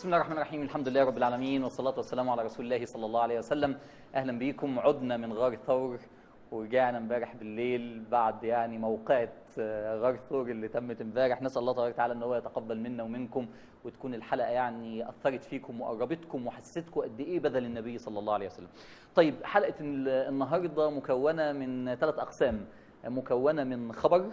بسم الله الرحمن الرحيم. الحمد لله رب العالمين، والصلاة والسلام على رسول الله صلى الله عليه وسلم. أهلا بيكم. عدنا من غار ثور ورجعنا امبارح بالليل بعد موقعة غار ثور اللي تمت امبارح. نسأل الله تبارك وتعالى ان هو يتقبل منا ومنكم، وتكون الحلقة أثرت فيكم وقربتكم وحسستكم قد إيه بذل النبي صلى الله عليه وسلم. طيب، حلقة النهاردة مكونة من 3 أقسام. مكونة من خبر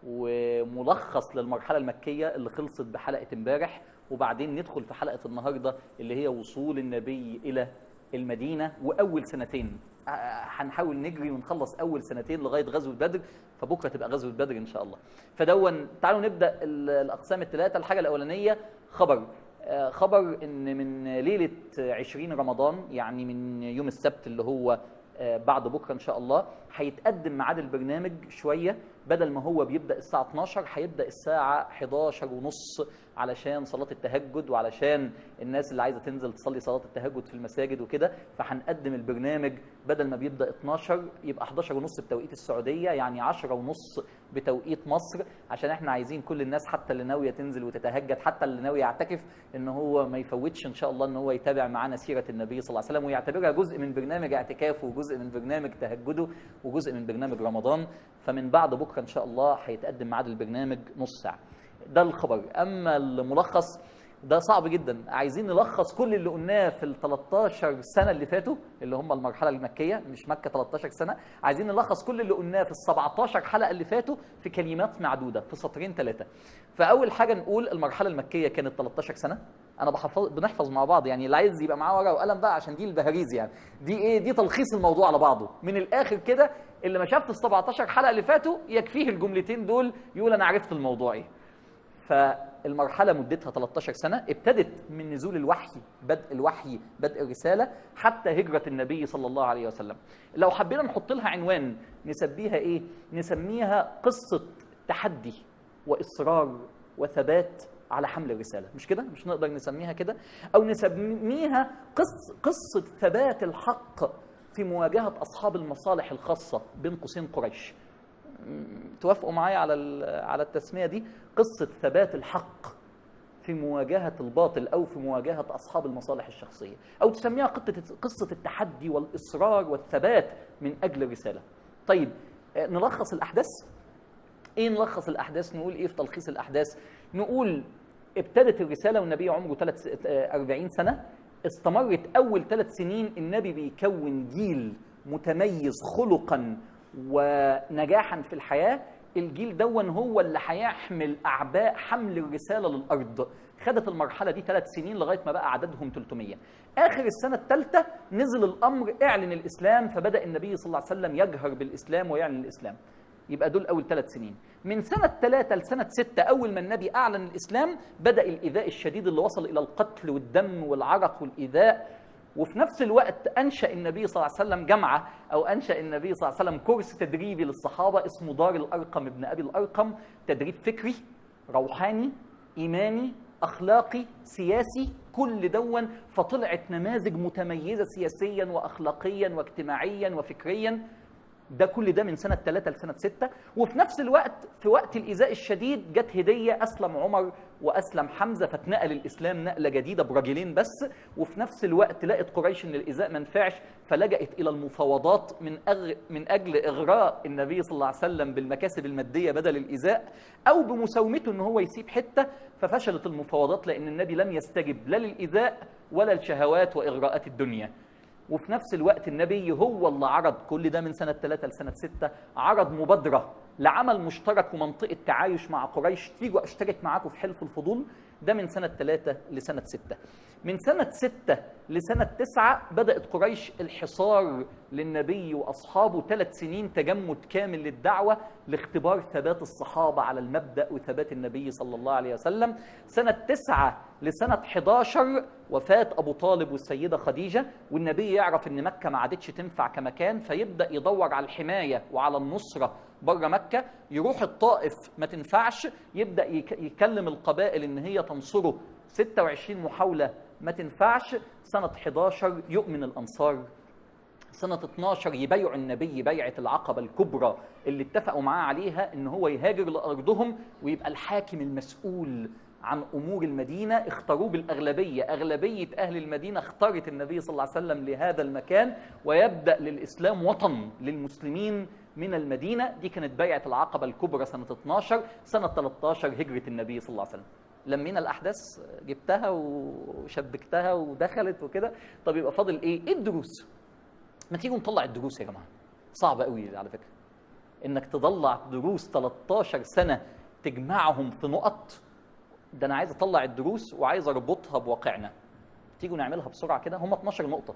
وملخص للمرحلة المكية اللي خلصت بحلقة امبارح، وبعدين ندخل في حلقة النهاردة اللي هي وصول النبي إلى المدينة وأول سنتين. هنحاول نجري ونخلص أول سنتين لغاية غزوة بدر، فبكرة تبقى غزوة بدر إن شاء الله. تعالوا نبدأ الأقسام الثلاثة. الحاجة الأولانية خبر إن من ليلة 20 رمضان، يعني من يوم السبت اللي هو بعد بكرة إن شاء الله، هيتقدم ميعاد البرنامج شوية. بدل ما هو بيبدأ الساعة 12 هيبدأ الساعة 11:30 علشان صلاة التهجد، وعلشان الناس اللي عايزة تنزل تصلي صلاة التهجد في المساجد وكده. فهنقدم البرنامج بدل ما بيبدأ 12 يبقى 11:30 بتوقيت السعودية، يعني 10:30 بتوقيت مصر، عشان احنا عايزين كل الناس، حتى اللي ناوية تنزل وتتهجد، حتى اللي ناوي يعتكف، ان هو ما يفوتش ان شاء الله ان هو يتابع معانا سيرة النبي صلى الله عليه وسلم، ويعتبرها جزء من برنامج اعتكافه وجزء من برنامج تهجده وجزء من برنامج رمضان. فمن بعد بكرة ان شاء الله هيتقدم ميعاد البرنامج نص ساعة. ده الخبر. اما الملخص ده صعب جدا. عايزين نلخص كل اللي قلناه في ال 13 سنة اللي فاتوا، اللي هم المرحلة المكية، مش مكة 13 سنة. عايزين نلخص كل اللي قلناه في ال 17 حلقة اللي فاتوا في كلمات معدودة، في سطرين 3. فأول حاجة نقول المرحلة المكية كانت 13 سنة. أنا بنحفظ مع بعض، يعني اللي عايز يبقى معاه ورقة وقلم بقى، عشان دي البهاريز، يعني دي تلخيص الموضوع على بعضه من الآخر كده. اللي ما شافت ال 17 حلقة اللي فاتوا يكفيه الجملتين دول يقول أنا عرفت الموضوع إيه. فالمرحلة مدتها 13 سنة، ابتدت من نزول الوحي، بدء الرسالة، حتى هجرة النبي صلى الله عليه وسلم. لو حبينا نحط لها عنوان نسميها إيه؟ نسميها قصة تحدي وإصرار وثبات على حمل الرسالة. مش كده؟ مش نقدر نسميها كده؟ أو نسميها قصة ثبات الحق في مواجهة أصحاب المصالح الخاصة، بين قوسين قريش. توافقوا معايا على التسمية دي؟ قصة ثبات الحق في مواجهة الباطل، أو في مواجهة أصحاب المصالح الشخصية، أو تسميها قصة التحدي والإصرار والثبات من أجل الرسالة. طيب، نلخص الأحداث. إيه نلخص الأحداث؟ نقول إيه في تلخيص الأحداث؟ نقول ابتدت الرسالة والنبي عمره 40 سنة. استمرت أول 3 سنين النبي بيكون جيل متميز خلقاً ونجاحاً في الحياة. الجيل دون هو اللي هيحمل أعباء حمل الرسالة للأرض. خدت المرحلة دي 3 سنين لغاية ما بقى عددهم 300. آخر السنة الثالثة نزل الأمر اعلن الإسلام، فبدأ النبي صلى الله عليه وسلم يجهر بالإسلام ويعلن الإسلام. يبقى دول أول 3 سنين. من سنة 3 لسنة 6 أول ما النبي أعلن الإسلام بدأ الإيذاء الشديد اللي وصل إلى القتل والدم والعرق والإيذاء. وفي نفس الوقت أنشأ النبي صلى الله عليه وسلم جامعة، أو أنشأ النبي صلى الله عليه وسلم كورس تدريبي للصحابة اسمه دار الأرقم ابن أبي الأرقم. تدريب فكري، روحاني، إيماني، أخلاقي، سياسي، كل دون. فطلعت نماذج متميزة سياسيا وأخلاقيا واجتماعيا وفكريا. كل ده من سنة 3 لسنة 6. وفي نفس الوقت في وقت الإيذاء الشديد جت هدية، أسلم عمر وأسلم حمزة، فاتنقل الإسلام نقلة جديدة برجلين بس. وفي نفس الوقت لقت قريش إن الإيذاء ما نفعش، فلجأت إلى المفاوضات من أجل إغراء النبي صلى الله عليه وسلم بالمكاسب المادية بدل الإيذاء، أو بمساومته إن هو يسيب حتة. ففشلت المفاوضات لأن النبي لم يستجب لا للإيذاء ولا الشهوات وإغراءات الدنيا. وفي نفس الوقت النبي هو اللي عرض، كل ده من سنة 3 لسنة 6، عرض مبادرة لعمل مشترك ومنطقة تعايش مع قريش. تيجوا أشترك معاكم في حلف الفضول. ده من سنة 3 لسنة 6. من سنة 6 لسنة 9 بدأت قريش الحصار للنبي وأصحابه. 3 سنين تجمد كامل للدعوة لاختبار ثبات الصحابة على المبدأ وثبات النبي صلى الله عليه وسلم. سنة 9 لسنة 11 وفاة أبو طالب والسيدة خديجة، والنبي يعرف إن مكة ما عادتش تنفع كمكان، فيبدأ يدور على الحماية وعلى النصرة بره مكة. يروح الطائف ما تنفعش، يبدأ يكلم القبائل إن هي تنصره. 26 محاولة ما تنفعش. سنة 11 يؤمن الأنصار. سنة 12 يبايعوا النبي بيعة العقبة الكبرى اللي اتفقوا معاه عليها إن هو يهاجر لأرضهم ويبقى الحاكم المسؤول عن أمور المدينة اختاروه بالأغلبية، أغلبية أهل المدينة اختارت النبي صلى الله عليه وسلم لهذا المكان، ويبدأ للإسلام وطن للمسلمين من المدينة. دي كانت بيعة العقبة الكبرى سنة 12، سنة 13 هجرة النبي صلى الله عليه وسلم. لمينا الأحداث، جبتها وشبكتها ودخلت وكده. طب يبقى فاضل إيه؟ إيه الدروس؟ ما تيجوا نطلع الدروس يا جماعة. صعب قوي على فكرة إنك تطلع دروس 13 سنة تجمعهم في نقط. ده أنا عايز أطلع الدروس وعايز أربطها بواقعنا. تيجوا نعملها بسرعة كده. هم 12 نقطة.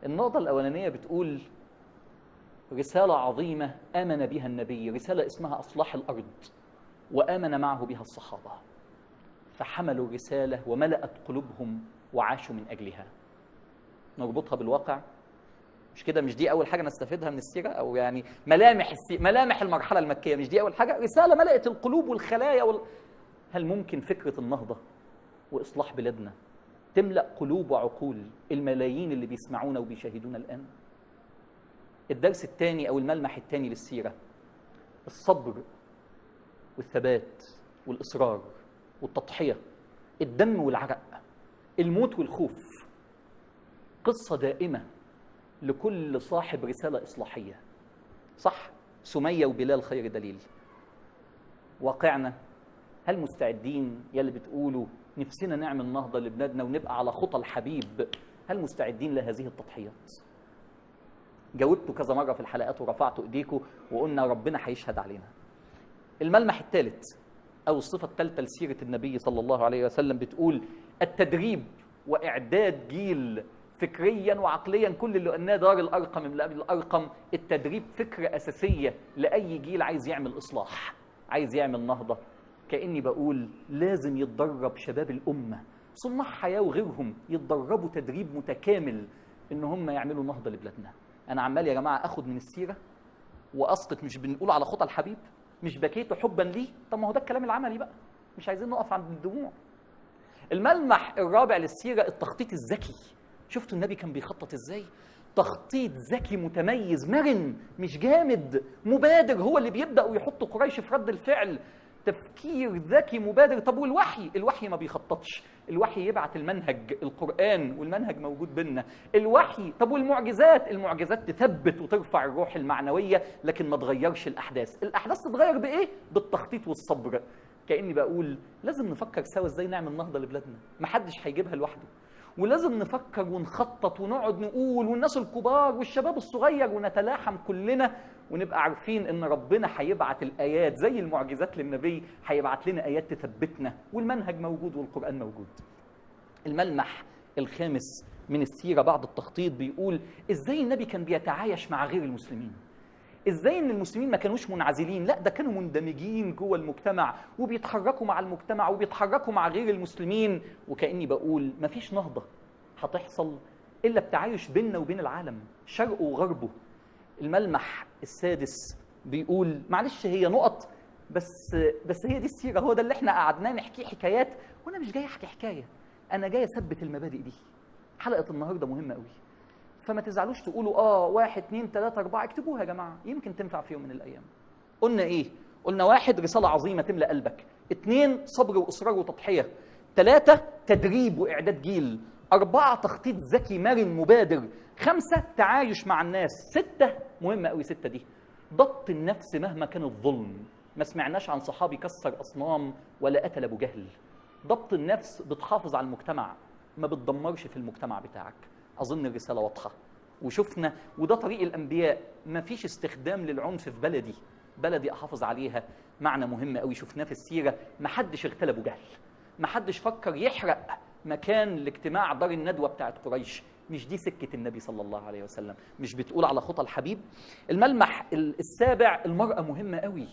النقطة الأولانية بتقول رسالة عظيمة آمن بها النبي، رسالة اسمها إصلاح الأرض، وآمن معه بها الصحابة، فحملوا الرسالة وملأت قلوبهم وعاشوا من أجلها. نربطها بالواقع. مش كده؟ مش دي أول حاجة نستفيدها من السيرة؟ أو يعني ملامح المرحلة المكية. مش دي أول حاجة؟ رسالة ملأت القلوب والخلايا هل ممكن فكرة النهضة وإصلاح بلادنا تملأ قلوب وعقول الملايين اللي بيسمعونا وبيشاهدونا الآن؟ الدرس الثاني أو الملمح الثاني للسيرة، الصبر والثبات والإصرار والتضحية، الدم والعرق، الموت والخوف. قصة دائمة لكل صاحب رسالة إصلاحية. صح؟ سمية وبلال خير دليل. واقعنا، هل مستعدين يلي بتقولوا نفسنا نعمل نهضة لبلادنا ونبقى على خطى الحبيب، هل مستعدين لهذه التضحيات؟ جاوبتوا كذا مرة في الحلقات ورفعتوا ايديكم وقلنا ربنا هيشهد علينا. الملمح الثالث أو الصفة الثالثة لسيرة النبي صلى الله عليه وسلم بتقول التدريب وإعداد جيل فكريا وعقليا. كل اللي قلناه دار الأرقم من قبل الأرقم، التدريب فكرة أساسية لأي جيل عايز يعمل إصلاح، عايز يعمل نهضة. كأني بقول لازم يتدرب شباب الأمة، صناع حياة وغيرهم، يتدربوا تدريب متكامل إن هم يعملوا نهضة لبلادنا. أنا عمال يا جماعة أخد من السيرة وأسقط. مش بنقول على خطى الحبيب؟ مش بكيته حبا ليه؟ طب ما هو ده الكلام العملي بقى، مش عايزين نقف عند الدموع. الملمح الرابع للسيرة التخطيط الذكي. شفتوا النبي كان بيخطط ازاي؟ تخطيط ذكي متميز، مرن، مش جامد، مبادر. هو اللي بيبدأ ويحط قريش في رد الفعل. تفكير ذكي مبادر. طب والوحي؟ الوحي ما بيخططش، الوحي يبعت المنهج، القرآن، والمنهج موجود بينا. الوحي. طب والمعجزات؟ المعجزات تثبت وترفع الروح المعنوية لكن ما تغيرش الأحداث. الأحداث تتغير بإيه؟ بالتخطيط والصبر. كأني بقول لازم نفكر سوا ازاي نعمل نهضة لبلادنا. محدش هيجيبها لوحده، ولازم نفكر ونخطط ونقعد نقول، والناس الكبار والشباب الصغير، ونتلاحم كلنا ونبقى عارفين ان ربنا هيبعت الايات زي المعجزات للنبي، هيبعت لنا ايات تثبتنا، والمنهج موجود والقرآن موجود. الملمح الخامس من السيرة بعد التخطيط بيقول ازاي النبي كان بيتعايش مع غير المسلمين. ازاي ان المسلمين ما كانوش منعزلين، لا ده كانوا مندمجين جوه المجتمع وبيتحركوا مع المجتمع وبيتحركوا مع غير المسلمين. وكأني بقول مفيش نهضة هتحصل الا بتعايش بيننا وبين العالم، شرقه وغربه. الملمح السادس بيقول، معلش هي نقط بس هي دي السيرة، هو ده اللي احنا قعدناه نحكي حكايات، وانا مش جاي احكي حكاية، انا جاي اثبت المبادئ دي. حلقة النهارده مهمة قوي، فما تزعلوش تقولوا 1 2 3 4، اكتبوها يا جماعة يمكن تنفع في يوم من الأيام. قلنا إيه؟ قلنا 1 رسالة عظيمة تملأ قلبك، 2 صبر وإصرار وتضحية، 3 تدريب وإعداد جيل، 4 تخطيط ذكي مرن مبادر، 5 تعايش مع الناس، 6 مهمة قوي 6 دي ضبط النفس مهما كان الظلم. ما سمعناش عن صحابي كسر أصنام ولا قتل أبو جهل. ضبط النفس بتحافظ على المجتمع، ما بتدمرش في المجتمع بتاعك. أظن الرسالة واضحة وشفنا، وده طريق الأنبياء. ما فيش استخدام للعنف في بلدي أحافظ عليها. معنى مهم قوي شفناه في السيرة، ما حدش اغتال أبو جهل، ما حدش فكر يحرق مكان الاجتماع دار الندوة بتاعت قريش. مش دي سكة النبي صلى الله عليه وسلم، مش بتقول على خطى الحبيب. الملمح السابع، المرأة مهمة قوي،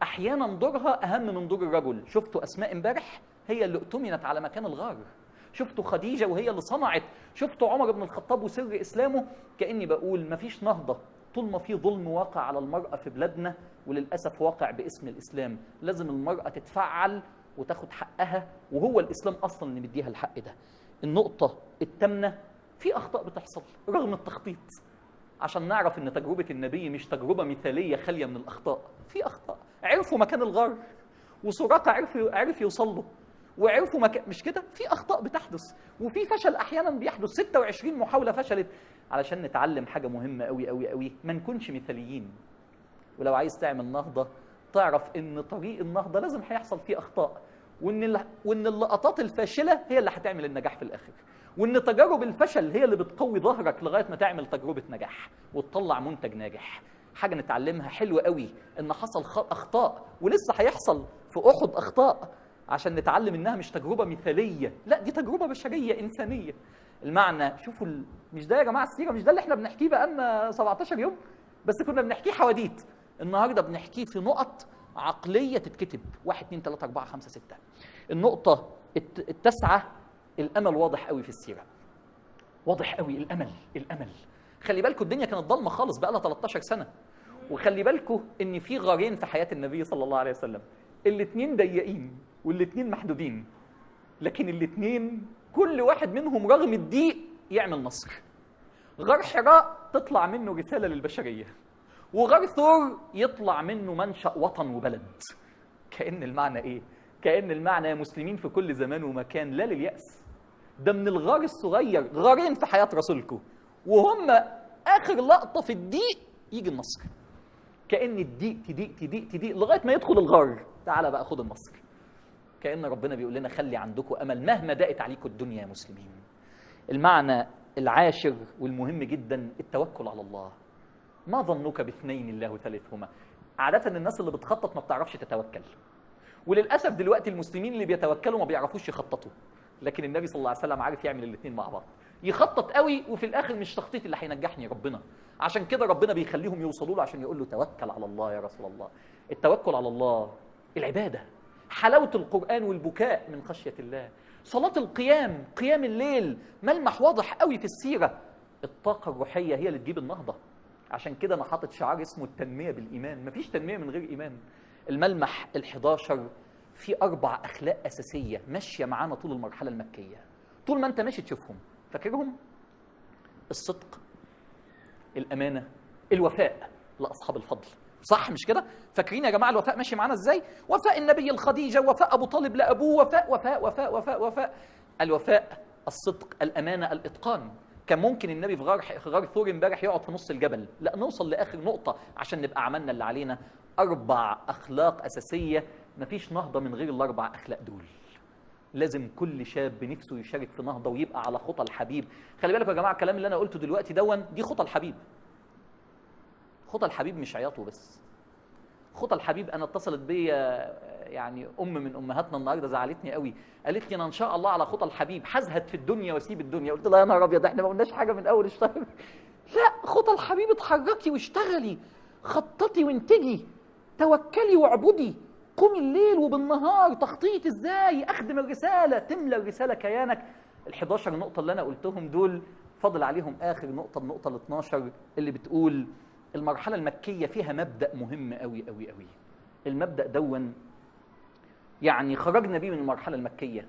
أحيانا دورها أهم من دور الرجل. شفتوا أسماء امبارح هي اللي اؤتمنت على مكان الغار، شفتوا خديجة وهي اللي صنعت، شفتوا عمر بن الخطاب وسر إسلامه. كأني بقول مفيش نهضة طول ما في ظلم واقع على المرأة في بلادنا، وللأسف واقع باسم الإسلام. لازم المرأة تتفعل وتاخد حقها، وهو الإسلام أصلا اللي مديها الحق ده. النقطة الثامنة، في أخطاء بتحصل رغم التخطيط، عشان نعرف إن تجربة النبي مش تجربة مثالية خالية من الأخطاء. في أخطاء، عرفوا مكان الغار وسراقة عرف يوصل له، وعرفوا مش كده، في اخطاء بتحدث وفي فشل احيانا بيحدث. 26 محاوله فشلت علشان نتعلم حاجه مهمه قوي قوي قوي، ما نكونش مثاليين. ولو عايز تعمل نهضه تعرف ان طريق النهضه لازم هيحصل فيه اخطاء، وان اللقطات الفاشله هي اللي هتعمل النجاح في الاخر، وان تجارب الفشل هي اللي بتقوي ظهرك لغايه ما تعمل تجربه نجاح وتطلع منتج ناجح. حاجه نتعلمها حلوه قوي ان حصل اخطاء، ولسه هيحصل في احد اخطاء، عشان نتعلم انها مش تجربه مثاليه، لا دي تجربه بشريه انسانيه. المعنى شوفوا مش ده يا جماعه السيره، مش ده اللي احنا بنحكيه بقالنا 17 يوم بس، كنا بنحكيه حواديت. النهارده بنحكيه في نقط عقليه تتكتب، 1 2 3 4 5 6. النقطه التاسعه، الامل واضح قوي في السيره، واضح قوي الامل. خلي بالكم الدنيا كانت ضلمه خالص بقى لها 13 سنه، وخلي بالكم ان في غارين في حياه النبي صلى الله عليه وسلم، الاثنين ضيقين والاثنين محدودين، لكن الاثنين كل واحد منهم رغم الضيق يعمل نصر. غار حراء تطلع منه رساله للبشريه، وغار ثور يطلع منه منشأ وطن وبلد. كأن المعنى ايه؟ كأن المعنى يا مسلمين في كل زمان ومكان لا لليأس، ده من الغار الصغير غارين في حياة رسولكم وهم آخر لقطة في الضيق يجي النصر. كأن الضيق تضيق لغاية ما يدخل الغار، تعالى بقى خد النصر. كأن ربنا بيقول لنا خلي عندكم أمل مهما ضاقت عليكم الدنيا يا مسلمين. المعنى العاشر والمهم جدا، التوكل على الله. ما ظنك باثنين الله ثالثهما؟ عادة الناس اللي بتخطط ما بتعرفش تتوكل، وللأسف دلوقتي المسلمين اللي بيتوكلوا ما بيعرفوش يخططوا، لكن النبي صلى الله عليه وسلم عارف يعمل الاثنين مع بعض، يخطط قوي وفي الآخر مش تخطيط اللي هينجحني ربنا. عشان كده ربنا بيخليهم يوصلوا له عشان يقول له توكل على الله يا رسول الله. التوكل على الله العبادة، حلاوة القرآن والبكاء من خشية الله، صلاة القيام، قيام الليل، ملمح واضح قوي في السيرة. الطاقة الروحية هي اللي تجيب النهضة. عشان كده أنا حاطط شعار اسمه التنمية بالإيمان، مفيش تنمية من غير إيمان. الملمح ال11 في 4 أخلاق أساسية ماشية معانا طول المرحلة المكية، طول ما أنت ماشي تشوفهم. فاكرهم؟ الصدق، الأمانة، الوفاء لأصحاب الفضل، صح مش كده؟ فاكرين يا جماعة الوفاء ماشي معانا إزاي؟ وفاء النبي الخديجة، وفاء أبو طالب لأبوه، وفاء وفاء وفاء وفاء وفاء. الوفاء، الصدق، الأمانة، الإتقان. كان ممكن النبي في غار ثور امبارح يقعد في نص الجبل، لا نوصل لآخر نقطة عشان نبقى عملنا اللي علينا. 4 أخلاق أساسية، مفيش نهضة من غير ال4 أخلاق دول. لازم كل شاب نفسه يشارك في نهضة ويبقى على خطى الحبيب. خلي بالكم يا جماعة الكلام اللي أنا قلته دلوقتي دي خطى الحبيب. خطى الحبيب مش عياطه بس. خطى الحبيب، أنا اتصلت بيا يعني أم من أمهاتنا النهارده زعلتني قوي، قالت لي أنا إن شاء الله على خطى الحبيب هزهد في الدنيا وأسيب الدنيا. قلت لها يا نهار أبيض، إحنا ما قلناش حاجة من أول الشهر. لا، خطى الحبيب اتحركي واشتغلي، خططي وانتجي، توكلي واعبدي، قومي الليل وبالنهار. تخطيط ازاي؟ اخدم الرساله، تملى الرساله كيانك. ال11 نقطه اللي انا قلتهم دول فاضل عليهم اخر نقطه، النقطه ال12 اللي بتقول المرحله المكيه فيها مبدا مهم قوي قوي قوي. المبدا دون يعني خرجنا بيه من المرحله المكيه،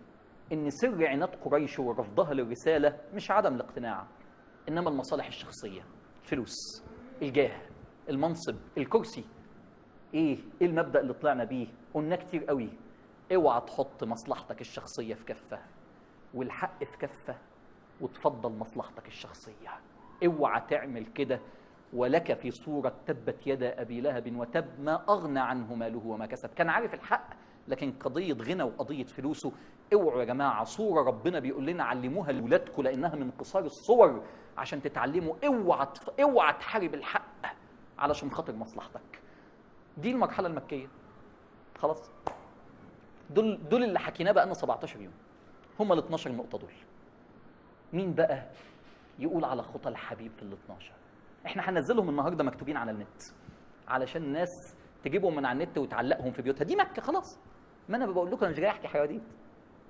ان سر عناد قريش ورفضها للرساله مش عدم الاقتناع، انما المصالح الشخصيه، الفلوس، الجاه، المنصب، الكرسي. ايه المبدأ اللي طلعنا بيه؟ قلنا كتير قوي، اوعى تحط مصلحتك الشخصية في كفة والحق في كفة وتفضل مصلحتك الشخصية. اوعى تعمل كده. ولك في صورة تبت يدا أبي لهب وتب ما أغنى عنه ماله وما كسب. كان عارف الحق لكن قضية غنى وقضية فلوسه. اوعوا يا جماعة، صورة ربنا بيقول لنا علموها لولادكم لأنها من قصار الصور عشان تتعلموا. اوعى تحارب الحق علشان خاطر مصلحتك. دي المرحلة المكية. خلاص، دول اللي حكيناه بقى 17 يوم، هم ال12 نقطة دول. مين بقى يقول على خطى الحبيب في ال12؟ احنا هننزلهم النهارده مكتوبين على النت علشان الناس تجيبهم من على النت وتعلقهم في بيوتها. دي مكة خلاص، ما انا بقول لكم انا مش جاي احكي حواديت.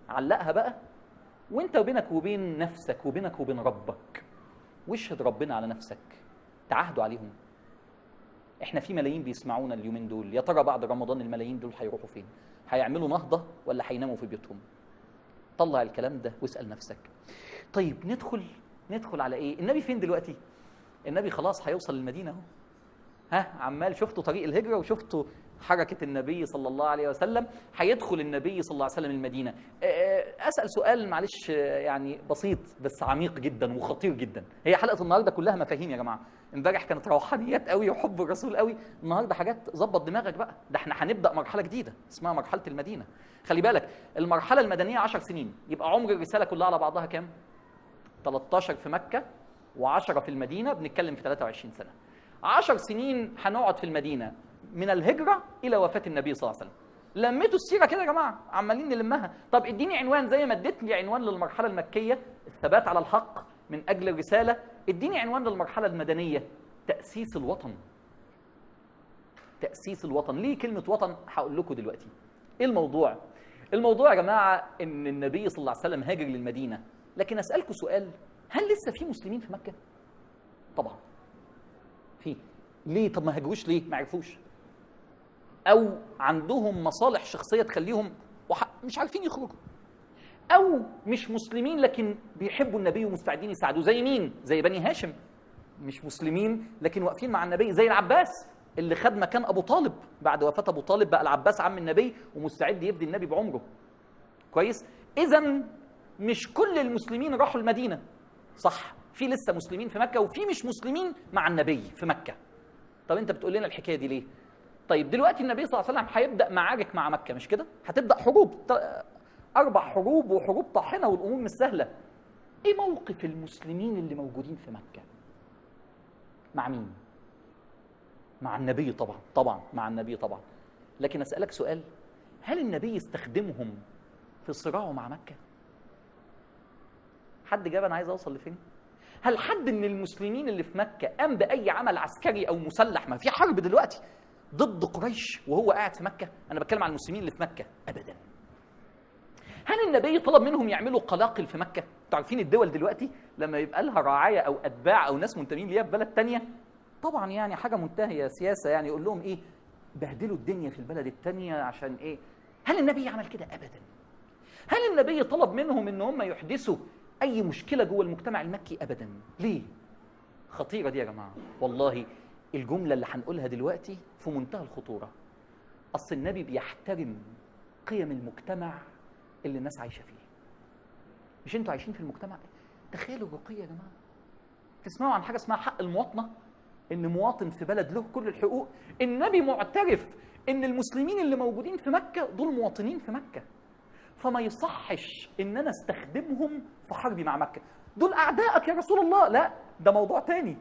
علقها بقى وانت وبينك وبين نفسك وبينك وبين ربك، واشهد ربنا على نفسك، تعهدوا عليهم. احنا في ملايين بيسمعونا اليومين دول، يا ترى بعد رمضان الملايين دول هيروحوا فين؟ هيعملوا نهضة ولا هيناموا في بيوتهم؟ طلع الكلام ده واسأل نفسك. طيب ندخل على ايه؟ النبي فين دلوقتي؟ النبي خلاص هيوصل للمدينة اهو. ها، عمال شفتوا طريق الهجرة وشفتوا حركة النبي صلى الله عليه وسلم، هيدخل النبي صلى الله عليه وسلم المدينة. أسأل سؤال معلش يعني بسيط بس عميق جدا وخطير جدا. هي حلقة النهاردة كلها مفاهيم يا جماعة. امبارح كانت روحانيات قوي وحب الرسول قوي، النهاردة حاجات ظبط دماغك بقى. ده احنا هنبدأ مرحلة جديدة اسمها مرحلة المدينة. خلي بالك المرحلة المدنية 10 سنين، يبقى عمر الرسالة كلها على بعضها كام؟ 13 في مكة و10 في المدينة، بنتكلم في 23 سنة. 10 سنين هنقعد في المدينة من الهجرة إلى وفاة النبي صلى الله عليه وسلم. لميتوا السيرة كده يا جماعة، عمالين نلمها. طب اديني عنوان زي ما اديت لي عنوان للمرحلة المكية الثبات على الحق من أجل الرسالة، اديني عنوان للمرحلة المدنية تأسيس الوطن. تأسيس الوطن. ليه كلمة وطن؟ هقول لكم دلوقتي. إيه الموضوع؟ الموضوع يا جماعة إن النبي صلى الله عليه وسلم هاجر للمدينة، لكن أسألكم سؤال، هل لسه في مسلمين في مكة؟ طبعا في. ليه؟ طب ما هاجروش ليه؟ ما عرفوش، أو عندهم مصالح شخصية تخليهم مش عارفين يخرجوا، أو مش مسلمين لكن بيحبوا النبي ومستعدين يساعدوه. زي مين؟ زي بني هاشم، مش مسلمين لكن واقفين مع النبي. زي العباس اللي خد مكان أبو طالب، بعد وفاة أبو طالب بقى العباس عم النبي ومستعد يفدي النبي بعمره. كويس؟ إذن مش كل المسلمين راحوا المدينة، صح؟ في لسه مسلمين في مكة وفي مش مسلمين مع النبي في مكة. طب أنت بتقول لنا الحكاية دي ليه؟ طيب دلوقتي النبي صلى الله عليه وسلم هيبدأ معارك مع مكة، مش كده؟ هتبدأ حروب، 4 حروب وحروب طاحنة والأمور مش سهلة. إيه موقف المسلمين اللي موجودين في مكة؟ مع مين؟ مع النبي طبعا، طبعا مع النبي طبعا. لكن أسألك سؤال، هل النبي استخدمهم في صراعه مع مكة؟ حد جاب أنا عايز أوصل لفين؟ هل حد من المسلمين اللي في مكة قام بأي عمل عسكري أو مسلح؟ ما في حرب دلوقتي ضد قريش وهو قاعد في مكة. أنا بتكلم عن المسلمين اللي في مكة. أبدا. هل النبي طلب منهم يعملوا قلاقل في مكة؟ انتوا عارفين الدول دلوقتي لما يبقى لها رعاية أو أتباع أو ناس منتمين ليها في بلد تانية، طبعا يعني حاجة منتهية سياسة، يعني يقول لهم إيه؟ بهدلوا الدنيا في البلد التانية عشان إيه؟ هل النبي عمل كده؟ أبدا. هل النبي طلب منهم إن هم يحدثوا أي مشكلة جوه المجتمع المكي؟ أبدا. ليه؟ خطيرة دي يا جماعة والله. الجملة اللي هنقولها دلوقتي في منتهى الخطورة. أصل النبي بيحترم قيم المجتمع اللي الناس عايشة فيه. مش انتوا عايشين في المجتمع؟ تخيلوا الرقي يا جماعة. تسمعوا عن حاجة اسمها حق المواطنة، إن مواطن في بلد له كل الحقوق. النبي معترف إن المسلمين اللي موجودين في مكة دول مواطنين في مكة، فما يصحش إن أنا استخدمهم في حربي مع مكة. دول أعدائك يا رسول الله. لا، ده موضوع تاني.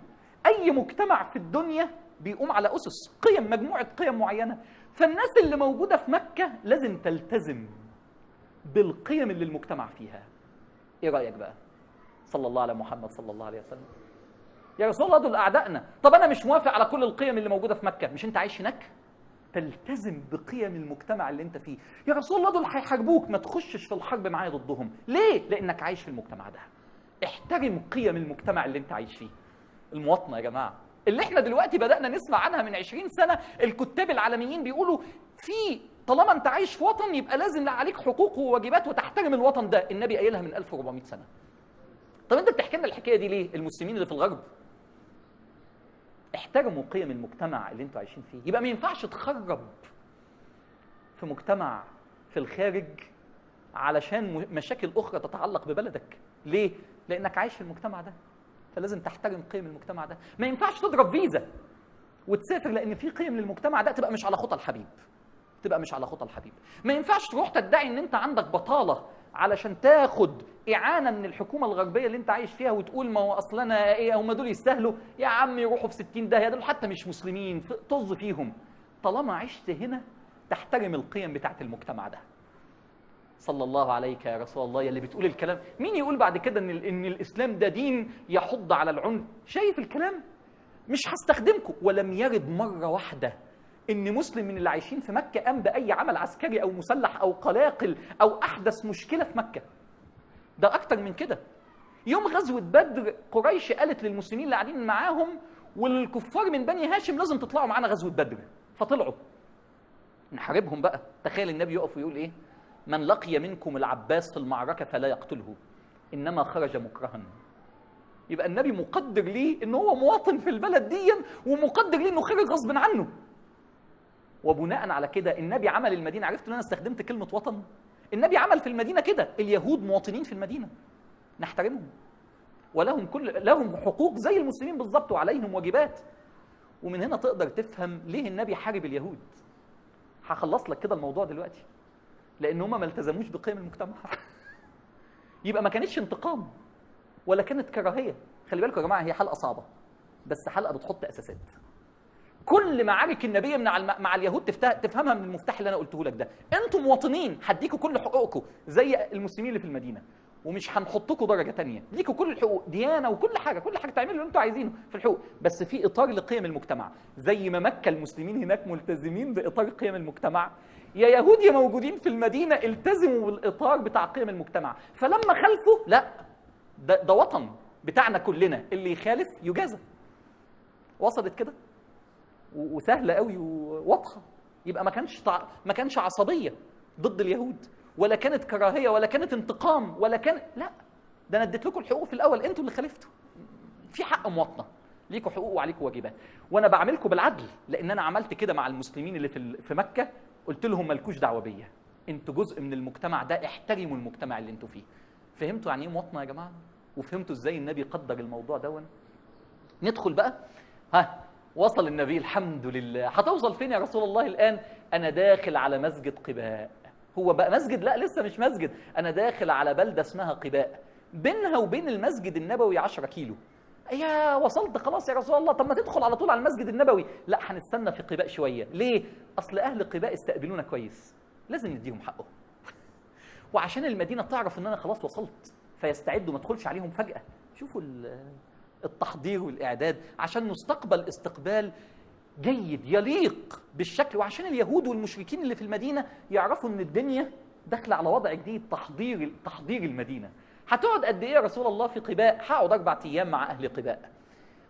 أي مجتمع في الدنيا بيقوم على أسس قيم، مجموعة قيم معينة، فالناس اللي موجودة في مكة لازم تلتزم بالقيم اللي المجتمع فيها. إيه رأيك بقى؟ صلى الله على محمد صلى الله عليه وسلم. يا رسول الله دول أعدائنا. طب أنا مش موافق على كل القيم اللي موجودة في مكة. مش أنت عايش هناك؟ تلتزم بقيم المجتمع اللي أنت فيه. يا رسول الله دول هيحاربوك، ما تخشش في الحرب معايا ضدهم. ليه؟ لأنك عايش في المجتمع ده. احترم قيم المجتمع اللي أنت عايش فيه. المواطنة يا جماعة اللي احنا دلوقتي بدأنا نسمع عنها من 20 سنة، الكتاب العالميين بيقولوا في طالما انت عايش في وطن يبقى لازم عليك حقوق وواجبات وتحترم الوطن ده. النبي قايلها من 1400 سنة. طب انت بتحكي لنا الحكاية دي ليه؟ المسلمين اللي في الغرب احترموا قيم المجتمع اللي انتوا عايشين فيه. يبقى ما ينفعش تخرب في مجتمع في الخارج علشان مشاكل أخرى تتعلق ببلدك. ليه؟ لأنك عايش في المجتمع ده، فلازم تحترم قيم المجتمع ده. ما ينفعش تضرب فيزا وتسافر لأن في قيم للمجتمع ده، تبقى مش على خطى الحبيب. تبقى مش على خطى الحبيب. ما ينفعش تروح تدعي ان انت عندك بطالة علشان تاخد إعانة من الحكومة الغربية اللي انت عايش فيها وتقول ما هو أصلنا ايه، هم دول يستاهلوا يا عم يروحوا في 60 داهية، دول حتى مش مسلمين، طز فيهم. طالما عشت هنا تحترم القيم بتاعت المجتمع ده. صلى الله عليك يا رسول الله. يلي بتقول الكلام، مين يقول بعد كده ان الاسلام ده دين يحض على العنف؟ شايف الكلام؟ مش هستخدمكم. ولم يرد مره واحده ان مسلم من اللي عايشين في مكه قام باي عمل عسكري او مسلح او قلاقل او احدث مشكله في مكه. ده اكتر من كده. يوم غزوه بدر قريش قالت للمسلمين اللي قاعدين معاهم والكفار من بني هاشم لازم تطلعوا معانا غزوه بدر، فطلعوا نحاربهم بقى. تخيل النبي يقف ويقول ايه؟ من لقي منكم العباس في المعركة فلا يقتله، إنما خرج مكرها. يبقى النبي مقدر ليه إن هو مواطن في البلد دي، ومقدر ليه إنه خرج غصب عنه. وبناء على كده النبي عمل المدينه، عرفت ان انا استخدمت كلمه وطن؟ النبي عمل في المدينه كده، اليهود مواطنين في المدينه نحترمهم ولهم لهم حقوق زي المسلمين بالظبط وعليهم واجبات. ومن هنا تقدر تفهم ليه النبي حارب اليهود. هخلص لك كده الموضوع دلوقتي، لان هم ما التزموش بقيم المجتمع. يبقى ما كانتش انتقام ولا كانت كراهيه. خلي بالكم يا جماعه، هي حلقه صعبه بس حلقه بتحط اساسات. كل معارك النبي مع اليهود تفهمها من المفتاح اللي انا قلته لك ده. انتم مواطنين، هديكوا كل حقوقكم زي المسلمين اللي في المدينه، ومش هنحطكم درجه ثانيه، ليكوا كل الحقوق، ديانه وكل حاجه، كل حاجه تعملوا اللي انتوا عايزينه في الحقوق، بس في اطار لقيم المجتمع. زي ما مكه المسلمين هناك ملتزمين باطار قيم المجتمع، يا يهود يا موجودين في المدينه التزموا بالاطار بتاع قيم المجتمع. فلما خالفوا، لا ده وطن بتاعنا كلنا، اللي يخالف يجازى. وصلت كده؟ وسهله قوي وواضحه. يبقى ما كانش عصبيه ضد اليهود، ولا كانت كراهيه، ولا كانت انتقام، ولا كان، لا، ده انا اديت لكم الحقوق في الاول، انتوا اللي خالفتوا. في حق مواطنه، ليكوا حقوق وعليكوا واجبات، وانا بعملكم بالعدل، لان انا عملت كده مع المسلمين اللي في مكه. قلت لهم مالكوش دعوه بيا، انتوا جزء من المجتمع ده، احترموا المجتمع اللي انتوا فيه. فهمتوا يعني ايه مواطنه يا جماعه؟ وفهمتوا ازاي النبي قدر الموضوع دون؟ ندخل بقى. وصل النبي الحمد لله. هتوصل فين يا رسول الله الآن؟ أنا داخل على مسجد قباء. هو بقى مسجد؟ لا، لسه مش مسجد. أنا داخل على بلدة اسمها قباء، بينها وبين المسجد النبوي 10 كيلو. يا وصلت خلاص يا رسول الله، طب ما تدخل على طول على المسجد النبوي. لا، هنستنى في قباء شوية. ليه؟ أصل أهل قباء استقبلونا كويس، لازم نديهم حقهم. وعشان المدينة تعرف إن أنا خلاص وصلت، فيستعدوا، ما ادخلش عليهم فجأة. شوفوا التحضير والإعداد عشان نستقبل استقبال جيد يليق بالشكل، وعشان اليهود والمشركين اللي في المدينة يعرفوا إن الدنيا داخلة على وضع جديد. تحضير المدينة. هتقعد قد إيه يا رسول الله في قباء؟ هقعد 4 أيام مع أهل قباء.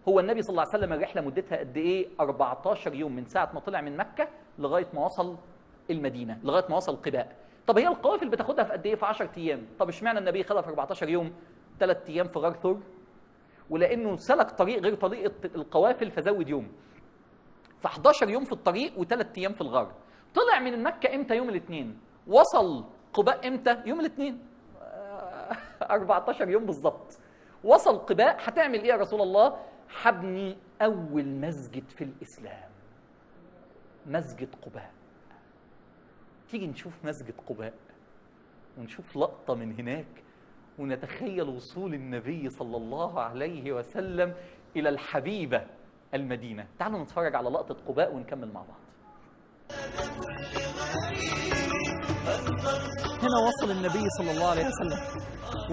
هو النبي صلى الله عليه وسلم الرحلة مدتها قد إيه؟ 14 يوم من ساعة ما طلع من مكة لغاية ما وصل المدينة، لغاية ما وصل قباء. طب هي القوافل بتاخدها في قد إيه؟ في 10 أيام. طب اشمعنى النبي خدها في 14 يوم؟ 3 أيام في غار ثور، ولانه سلك طريق غير طريقه القوافل فزود يوم. ف 11 يوم في الطريق و3 ايام في الغار. طلع من مكه امتى؟ يوم الاثنين. وصل قباء امتى؟ يوم الاثنين. 14 يوم بالظبط. وصل قباء. هتعمل ايه يا رسول الله؟ هبني اول مسجد في الاسلام، مسجد قباء. تيجي نشوف مسجد قباء ونشوف لقطه من هناك، ونتخيل وصول النبي صلى الله عليه وسلم إلى الحبيبة المدينة. تعالوا نتفرج على لقطة قباء ونكمل مع بعض. هنا وصل النبي صلى الله عليه وسلم،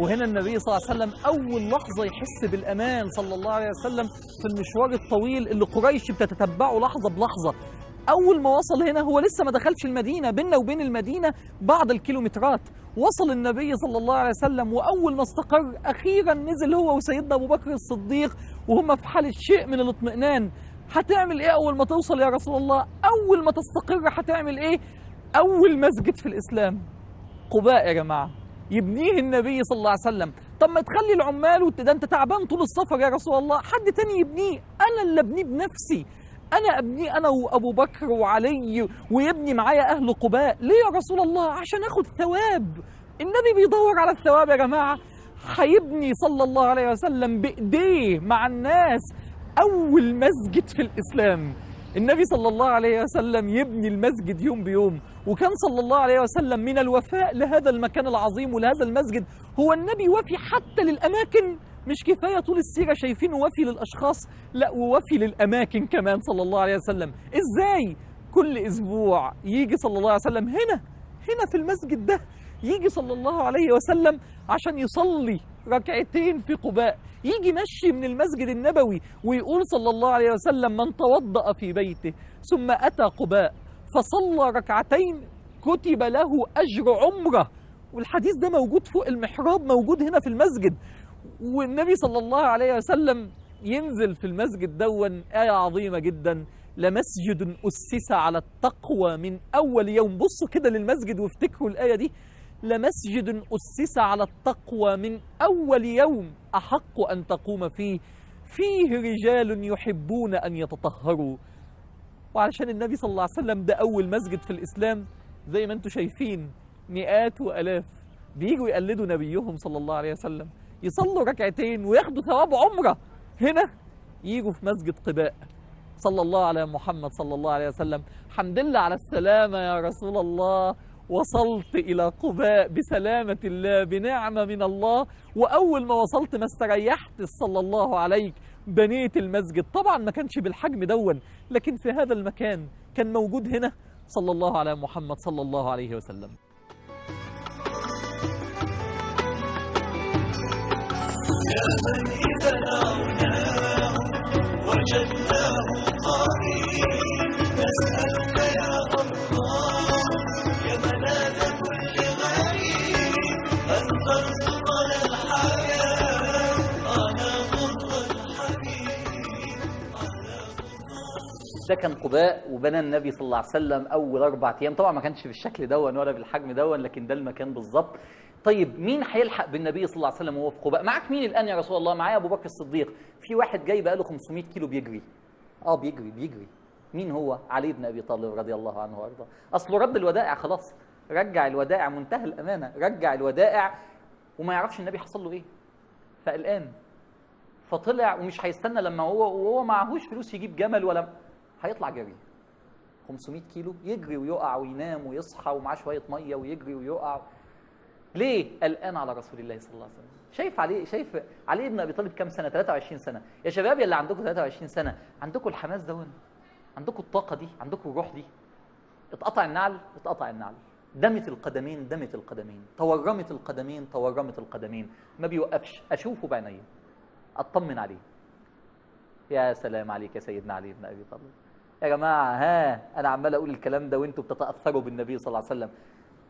وهنا النبي صلى الله عليه وسلم أول لحظة يحس بالأمان صلى الله عليه وسلم في المشوار الطويل اللي قريش بتتتبعه لحظة بلحظة. أول ما وصل هنا هو لسه ما دخلش المدينة، بيننا وبين المدينة بعض الكيلومترات. وصل النبي صلى الله عليه وسلم، وأول ما استقر أخيرا نزل هو وسيدنا أبو بكر الصديق وهم في حالة شيء من الاطمئنان. هتعمل إيه أول ما توصل يا رسول الله؟ أول ما تستقر هتعمل إيه؟ أول مسجد في الإسلام قباء يا جماعة، يبنيه النبي صلى الله عليه وسلم. طب ما تخلي العمال ده أنت تعبان طول السفر يا رسول الله، حد تاني يبنيه. أنا اللي أبنيه بنفسي، أنا أبنيه أنا وأبو بكر وعلي، ويبني معايا أهل قباء. ليه يا رسول الله؟ عشان أخد ثواب. النبي بيدور على الثواب يا جماعة. هيبني صلى الله عليه وسلم بإيديه مع الناس أول مسجد في الإسلام. النبي صلى الله عليه وسلم يبني المسجد يوم بيوم، وكان صلى الله عليه وسلم من الوفاء لهذا المكان العظيم ولهذا المسجد. هو النبي وفي حتى للأماكن، مش كفاية طول السيرة شايفينه وفي للأشخاص، لا ووفي للأماكن كمان صلى الله عليه وسلم. إزاي؟ كل أسبوع يجي صلى الله عليه وسلم هنا في المسجد ده، يجي صلى الله عليه وسلم عشان يصلي ركعتين في قباء. يجي مشي من المسجد النبوي ويقول صلى الله عليه وسلم: من توضأ في بيته ثم أتى قباء فصلى ركعتين كتب له أجر عمره. والحديث ده موجود فوق المحراب، موجود هنا في المسجد. والنبي صلى الله عليه وسلم ينزل في المسجد دون آية عظيمة جدا: لمسجد أسس على التقوى من أول يوم. بصوا كده للمسجد وافتكروا الآية دي: لمسجد أسس على التقوى من أول يوم أحق أن تقوم فيه رجال يحبون أن يتطهروا. وعلشان النبي صلى الله عليه وسلم ده أول مسجد في الإسلام، زي ما انتم شايفين مئات وآلاف بييجوا يقلدوا نبيهم صلى الله عليه وسلم، يصلوا ركعتين وياخدوا ثواب عمرة هنا، ييجوا في مسجد قباء. صلى الله على محمد صلى الله عليه وسلم. حمد لله على السلامة يا رسول الله، وصلت إلى قباء بسلامة الله بنعمة من الله، وأول ما وصلت ما استريحت صلى الله عليك، بنيت المسجد. طبعا ما كانش بالحجم دون، لكن في هذا المكان كان موجود هنا صلى الله على محمد صلى الله عليه وسلم. يا من إذا دعوناه وجدناه قائم، نسألك يا الله يا ملاذ كل غريب أن ترزقنا الحياة على خطى الحبيب، على خطى. ده كان قباء، وبنى النبي صلى الله عليه وسلم أول 4 أيام. طبعا ما كانش بالشكل دون ولا بالحجم دون، لكن ده المكان بالظبط. طيب مين هيلحق بالنبي صلى الله عليه وسلم وهو في قباء؟ معاك مين الآن يا رسول الله؟ معايا أبو بكر الصديق. في واحد جاي بقاله 500 كيلو بيجري. بيجري. مين هو؟ علي بن أبي طالب رضي الله عنه وأرضاه. أصله رد الودائع خلاص، رجع الودائع، منتهى الأمانة، رجع الودائع وما يعرفش النبي حصل له إيه. فالآن فطلع ومش هيستنى لما وهو معهوش فلوس يجيب جمل ولا هيطلع جري 500 كيلو، يجري ويقع وينام ويصحى ومعاه شوية مية ويجري ويقع. ليه؟ قلقان على رسول الله صلى الله عليه وسلم. شايف علي بن ابي طالب كام سنه؟ 23 سنه. يا شباب اللي عندكم 23 سنه، عندكم الحماس ده، عندكم الطاقه دي، عندكم الروح دي. اتقطع النعل، دمت القدمين، تورمت القدمين، ما بيوقفش. اشوفه بعينيا، اطمن عليه. يا سلام عليك يا سيدنا علي بن ابي طالب. يا جماعه انا عمال اقول الكلام ده وانتم بتتاثروا بالنبي صلى الله عليه وسلم.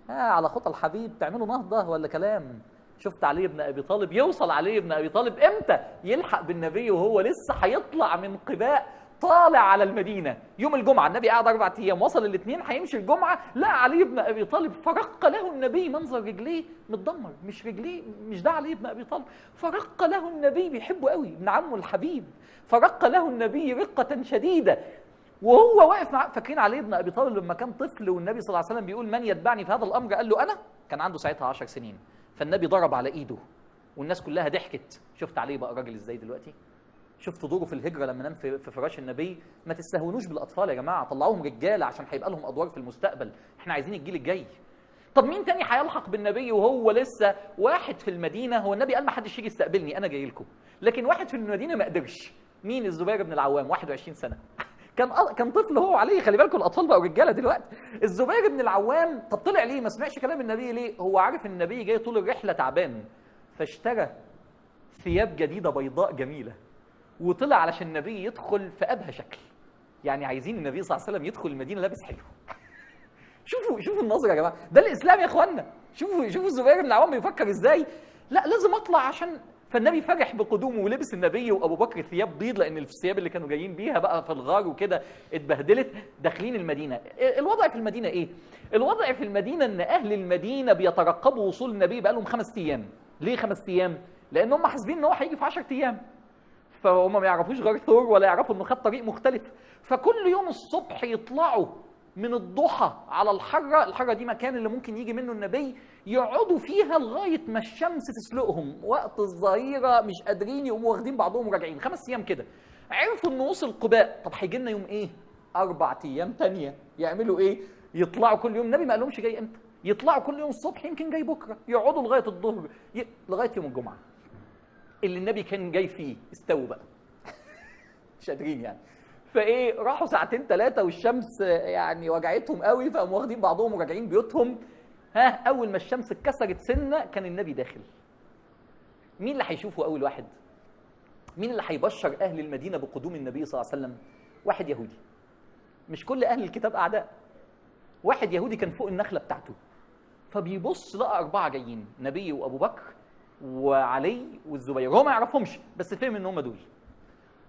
على خطى الحبيب تعملوا نهضة ولا كلام؟ شفت علي بن أبي طالب؟ يوصل علي بن أبي طالب إمتى؟ يلحق بالنبي وهو لسه هيطلع من قباء طالع على المدينة يوم الجمعة. النبي قعد 4 أيام، وصل الاثنين هيمشي الجمعة، لا علي بن أبي طالب فرق له النبي منظر رجليه متدمر، مش رجليه، مش ده علي بن أبي طالب، فرق له النبي، بيحبه قوي ابن عمه الحبيب، فرق له النبي رقة شديدة وهو واقف مع. فاكرين علي بن ابي طالب لما كان طفل والنبي صلى الله عليه وسلم بيقول من يتبعني في هذا الامر؟ قال له انا. كان عنده ساعتها 10 سنين، فالنبي ضرب على ايده والناس كلها ضحكت. شفت علي بقى راجل ازاي دلوقتي؟ شفت دوره في الهجره لما نام في فراش النبي؟ ما تستهونوش بالاطفال يا جماعه، طلعوهم رجاله عشان هيبقى لهم ادوار في المستقبل. احنا عايزين الجيل الجاي. طب مين تاني هيلحق بالنبي وهو لسه واحد في المدينه؟ هو النبي قال ما حدش يجي يستقبلني، انا جاي لكم. لكن واحد في المدينه ما قدرش. مين؟ الزبير بن العوام، 21 سنه. كان طفل هو عليه. خلي بالكم الاطفال بقوا رجاله دلوقتي. الزبير بن العوام، طب طلع ليه؟ ما سمعش كلام النبي ليه؟ هو عارف ان النبي جاي طول الرحله تعبان، فاشترى ثياب جديده بيضاء جميله وطلع علشان النبي يدخل في ابهى شكل. يعني عايزين النبي صلى الله عليه وسلم يدخل المدينه لابس حلو. شوفوا النظره يا جماعه، ده الاسلام يا اخوانا. شوفوا الزبير بن العوام بيفكر ازاي. لا لازم اطلع عشان. فالنبي فرح بقدومه ولبس النبي وابو بكر ثياب بيض، لان الثياب اللي كانوا جايين بيها بقى في الغار وكده اتبهدلت. داخلين المدينه. الوضع في المدينه ايه؟ الوضع في المدينه ان اهل المدينه بيترقبوا وصول النبي بقى لهم 5 ايام. ليه 5 ايام؟ لان هم حاسبين ان هو هيجي في 10 ايام. فهم ما يعرفوش غار ثور ولا يعرفوا انه خد طريق مختلف. فكل يوم الصبح يطلعوا من الضحى على الحرة دي مكان اللي ممكن يجي منه النبي، يقعدوا فيها لغاية ما الشمس تسلقهم. وقت الظهيرة مش قادرين، يقوموا واخدين بعضهم وراجعين. 5 أيام كده. عرفوا إنه وصل قباء. طب هيجي لنا يوم إيه؟ 4 أيام تانية. يعملوا إيه؟ يطلعوا كل يوم. النبي ما قالهمش جاي إمتى. يطلعوا كل يوم الصبح، يمكن جاي بكرة. يقعدوا لغاية الظهر، لغاية يوم الجمعة اللي النبي كان جاي فيه. استووا بقى. مش قادرين يعني. فايه، راحوا 2 3 ساعات والشمس يعني وجعتهم قوي، فقاموا واخدين بعضهم وراجعين بيوتهم. اول ما الشمس اتكسرت سنه كان النبي داخل. مين اللي هيشوفه اول واحد؟ مين اللي هيبشر اهل المدينه بقدوم النبي صلى الله عليه وسلم؟ واحد يهودي. مش كل اهل الكتاب اعداء. واحد يهودي كان فوق النخله بتاعته، فبيبص لقى 4 جايين، نبي وابو بكر وعلي والزبير. هو ما يعرفهمش بس فهم ان هم دول.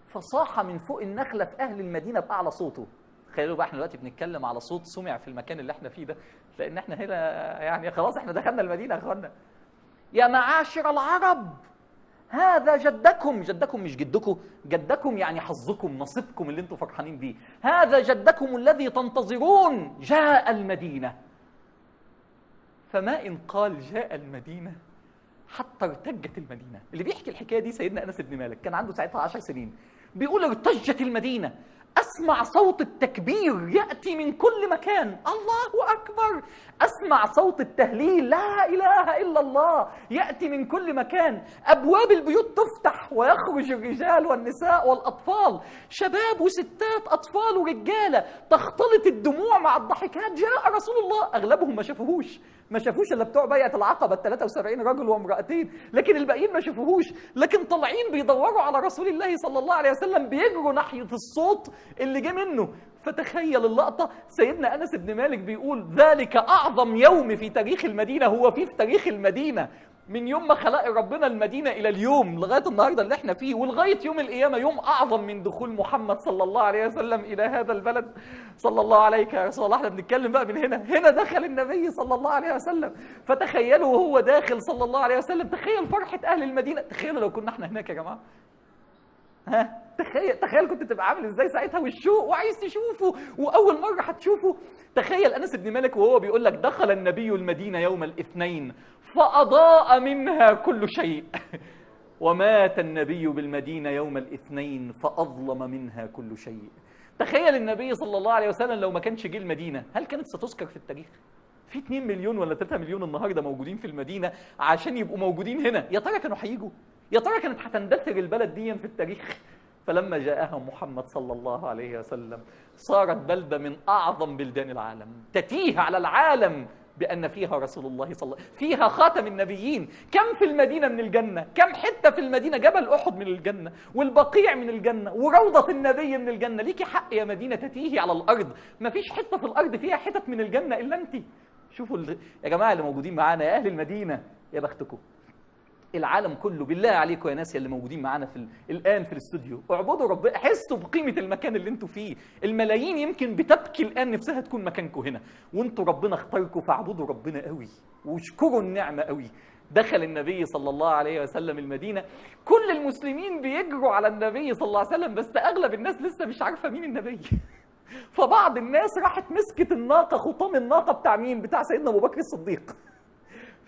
فصاح من فوق النخله في اهل المدينه باعلى صوته. تخيلوا بقى احنا دلوقتي بنتكلم على صوت سمع في المكان اللي احنا فيه ده، لان احنا هنا يعني خلاص احنا دخلنا المدينه يا اخوانا. يا معاشر العرب، هذا جدكم، جدكم مش جدكم، جدكم يعني حظكم، نصيبكم اللي انتم فرحانين بيه. هذا جدكم الذي تنتظرون جاء المدينة. فما إن قال جاء المدينة حتى ارتجت المدينة. اللي بيحكي الحكاية دي سيدنا أنس بن مالك، كان عنده ساعتها 10 سنين. بيقول ارتجت المدينة، أسمع صوت التكبير يأتي من كل مكان، الله أكبر. أسمع صوت التهليل، لا إله إلا الله، يأتي من كل مكان. أبواب البيوت تفتح ويخرج الرجال والنساء والأطفال، شباب وستات، أطفال ورجالة، تختلط الدموع مع الضحكات. جاء رسول الله. أغلبهم ما شافوش إلا بتوع بيعة العقبة 73 رجل وامرأتين، لكن الباقيين ما شافوهوش، لكن طالعين بيدوروا على رسول الله صلى الله عليه وسلم، بيجروا ناحية الصوت اللي جه منه. فتخيل اللقطة، سيدنا أنس بن مالك بيقول ذلك أعظم يوم في تاريخ المدينة. هو في تاريخ المدينة من يوم ما خلق ربنا المدينة إلى اليوم لغاية النهاردة اللي احنا فيه ولغاية يوم القيامة، يوم أعظم من دخول محمد صلى الله عليه وسلم إلى هذا البلد. صلى الله عليك يا رسول الله. احنا بنتكلم بقى من هنا دخل النبي صلى الله عليه وسلم. فتخيلوا وهو داخل صلى الله عليه وسلم، تخيل فرحة أهل المدينة. تخيلوا لو كنا احنا هناك يا جماعة. تخيل كنت تبقى عامل ازاي ساعتها، والشوق وعايز تشوفه واول مره هتشوفه. تخيل انس بن مالك وهو بيقول لك دخل النبي المدينه يوم الاثنين فاضاء منها كل شيء، ومات النبي بالمدينه يوم الاثنين فاظلم منها كل شيء. تخيل النبي صلى الله عليه وسلم لو ما كانش جه المدينه، هل كانت ستذكر في التاريخ؟ في 2 مليون ولا 3 مليون النهارده موجودين في المدينه عشان يبقوا موجودين هنا، يا ترى كانوا هيجوا؟ يا ترى كانت هتندثر البلد دي في التاريخ؟ فلما جاءها محمد صلى الله عليه وسلم صارت بلدة من أعظم بلدان العالم، تتيه على العالم بأن فيها رسول الله صلى الله عليه وسلم، فيها خاتم النبيين. كم في المدينة من الجنة؟ كم حتة في المدينة؟ جبل أحد من الجنة، والبقيع من الجنة، وروضة النبي من الجنة. ليكي حق يا مدينة تتيهي على الأرض، ما فيش حتة في الأرض فيها حتت من الجنة إلا أنت. شوفوا يا جماعة اللي موجودين معانا، يا أهل المدينة، يا بختكم. العالم كله بالله عليكم يا ناس اللي موجودين معانا الان في الاستوديو، اعبدوا ربنا، حسوا بقيمه المكان اللي انتوا فيه. الملايين يمكن بتبكي الان نفسها تكون مكانكم هنا، وانتوا ربنا اختاركم، فاعبدوا ربنا قوي واشكروا النعمه قوي. دخل النبي صلى الله عليه وسلم المدينه، كل المسلمين بيجروا على النبي صلى الله عليه وسلم، بس اغلب الناس لسه مش عارفه مين النبي. فبعض الناس راحت مسكت الناقه، خطام الناقه بتاع مين؟ بتاع سيدنا ابو بكر الصديق.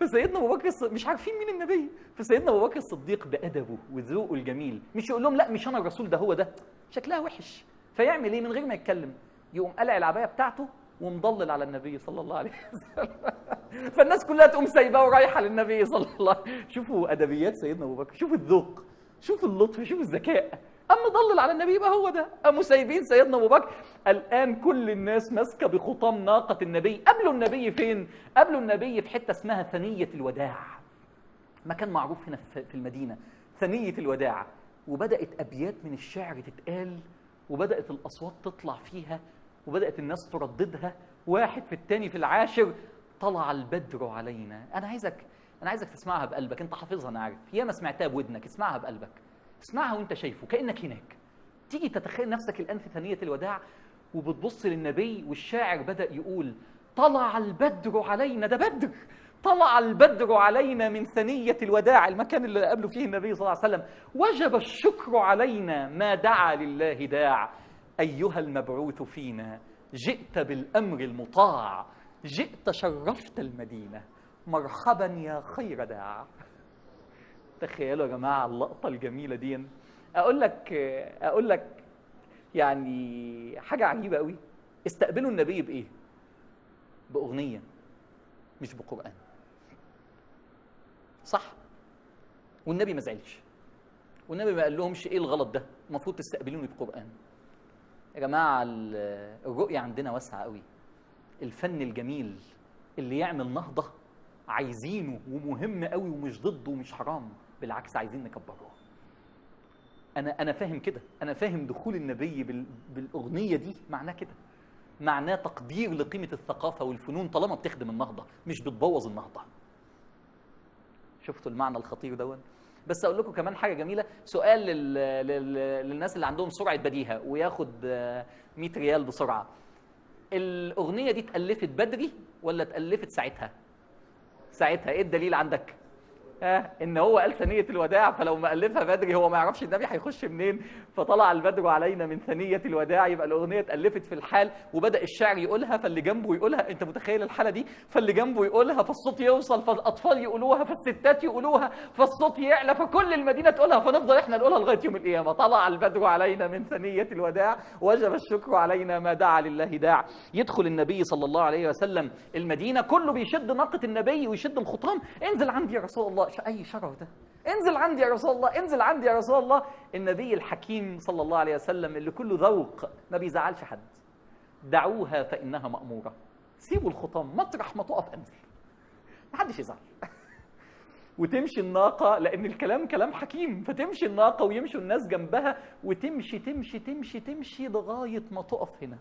فسيدنا ابو بكر مش عارفين مين النبي. فسيدنا ابو بكر الصديق بادبه وذوقه الجميل مش يقول لهم لا مش انا الرسول ده، هو ده، شكلها وحش. فيعمل ايه؟ من غير ما يتكلم يقوم قلع العبايه بتاعته ومضلل على النبي صلى الله عليه وسلم. فالناس كلها تقوم سايباه ورايحه للنبي صلى الله عليه وسلم. شوفوا ادبيات سيدنا ابو بكر، شوفوا الذوق، شوفوا اللطف، شوفوا الذكاء. اما ضلل على النبي يبقى هو ده. قاموا سايبين سيدنا ابو بكر. الان كل الناس ماسكه بخطام ناقه النبي. قبلوا النبي فين؟ قبلوا النبي في حته اسمها ثنيه الوداع، مكان معروف هنا في المدينه، ثنيه الوداع. وبدات ابيات من الشعر تتقال، وبدات الاصوات تطلع فيها، وبدات الناس ترددها واحد في الثاني في العاشر. طلع البدر علينا. انا عايزك تسمعها بقلبك، انت حافظها انا عارف، ياما سمعتها بودنك، اسمعها بقلبك، اسمعها وانت شايفه كأنك هناك. تيجي تتخيل نفسك الآن في ثنية الوداع وبتبص للنبي، والشاعر بدأ يقول طلع البدر علينا. ده بدر، طلع البدر علينا من ثنية الوداع، المكان اللي قابله فيه النبي صلى الله عليه وسلم. وجب الشكر علينا ما دعا لله داع. أيها المبعوث فينا جئت بالأمر المطاع، جئت شرفت المدينة، مرحبا يا خير داع. تخيلوا يا جماعه اللقطه الجميله دي. اقول لك يعني حاجه عجيبه قوي. استقبلوا النبي بايه؟ باغنيه مش بقران، صح؟ والنبي ما زعلش، والنبي ما قال لهمش ايه الغلط ده، المفروض تستقبلوني بقران. يا جماعه الرؤيه عندنا واسعه قوي. الفن الجميل اللي يعمل نهضه عايزينه ومهم قوي، ومش ضده ومش حرام، بالعكس عايزين نكبره. انا فاهم كده، انا فاهم دخول النبي بالاغنيه دي معناه كده، معناه تقدير لقيمه الثقافه والفنون طالما بتخدم النهضه مش بتبوظ النهضه. شفتوا المعنى الخطير دون؟ بس اقول لكم كمان حاجه جميله، سؤال للناس اللي عندهم سرعه بديهه وياخد 100 ريال بسرعه. الاغنيه دي اتالفت بدري ولا اتالفت ساعتها؟ ساعتها. ايه الدليل عندك؟ ان هو قال ثنيه الوداع، فلو ما الفها بدري هو ما يعرفش النبي هيخش منين، فطلع البدر علينا من ثنيه الوداع، يبقى الاغنيه اتالفت في الحال وبدا الشاعر يقولها فاللي جنبه يقولها. انت متخيل الحاله دي؟ فاللي جنبه يقولها فالصوت يوصل، فالاطفال يقولوها، فالستات يقولوها، فالصوت يعلى، فكل المدينه تقولها، فنفضل احنا نقولها لغايه يوم القيامه. طلع البدر علينا من ثنيه الوداع وجب الشكر علينا ما دعا لله داع. يدخل النبي صلى الله عليه وسلم المدينه، كله بيشد ناقه النبي ويشد الخطام. انزل عندي يا رسول الله. اي شرف ده، انزل عندي يا رسول الله، انزل عندي يا رسول الله. النبي الحكيم صلى الله عليه وسلم اللي كله ذوق ما بيزعلش حد. دعوها فانها ماموره. سيبوا الخطام، مطرح ما تقف انزل، محدش يزعل. وتمشي الناقه، لان الكلام كلام حكيم، فتمشي الناقه ويمشوا الناس جنبها، وتمشي تمشي تمشي تمشي لغايه ما تقف هنا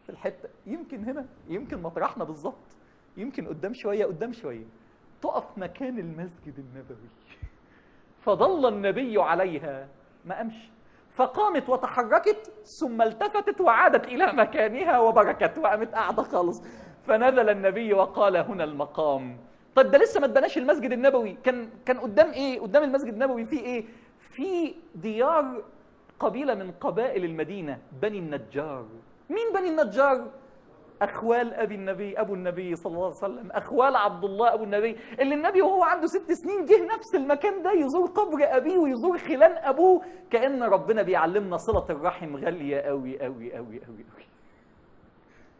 في الحته، يمكن هنا، يمكن مطرحنا بالظبط، يمكن قدام شويه قدام شويه، تقف مكان المسجد النبوي. فظل النبي عليها، ما قامش، فقامت وتحركت ثم التفتت وعادت الى مكانها وبركت وقامت قاعده خالص. فنزل النبي وقال هنا المقام. طيب ده لسه ما اتبناش المسجد النبوي، كان قدام ايه؟ قدام المسجد النبوي في ايه؟ في ديار قبيله من قبائل المدينه، بني النجار. مين بني النجار؟ اخوال ابي النبي، ابو النبي صلى الله عليه وسلم، اخوال عبد الله ابو النبي، اللي النبي وهو عنده 6 سنين جه نفس المكان ده يزور قبر ابيه ويزور خلان ابوه. كأن ربنا بيعلمنا صلة الرحم غالية قوي قوي قوي قوي قوي.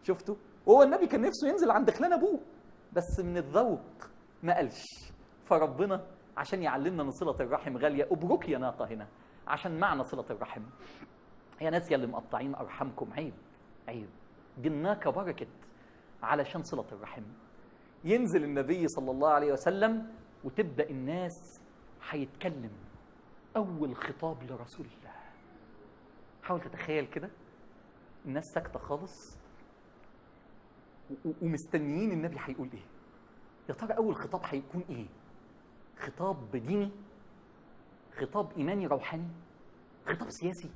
شفتوا؟ وهو النبي كان نفسه ينزل عند خلان ابوه، بس من الذوق ما قالش. فربنا عشان يعلمنا ان صلة الرحم غالية، ابروك يا ناقة هنا عشان معنى صلة الرحم. يا ناس يا اللي مقطعين ارحامكم، عيب عيب، دي الناقة بركت علشان صلة الرحم. ينزل النبي صلى الله عليه وسلم وتبدأ الناس هيتكلم. أول خطاب لرسول الله. حاول تتخيل كده، الناس ساكتة خالص ومستنيين النبي هيقول إيه. يا ترى أول خطاب هيكون إيه؟ خطاب ديني؟ خطاب إيماني روحاني؟ خطاب سياسي؟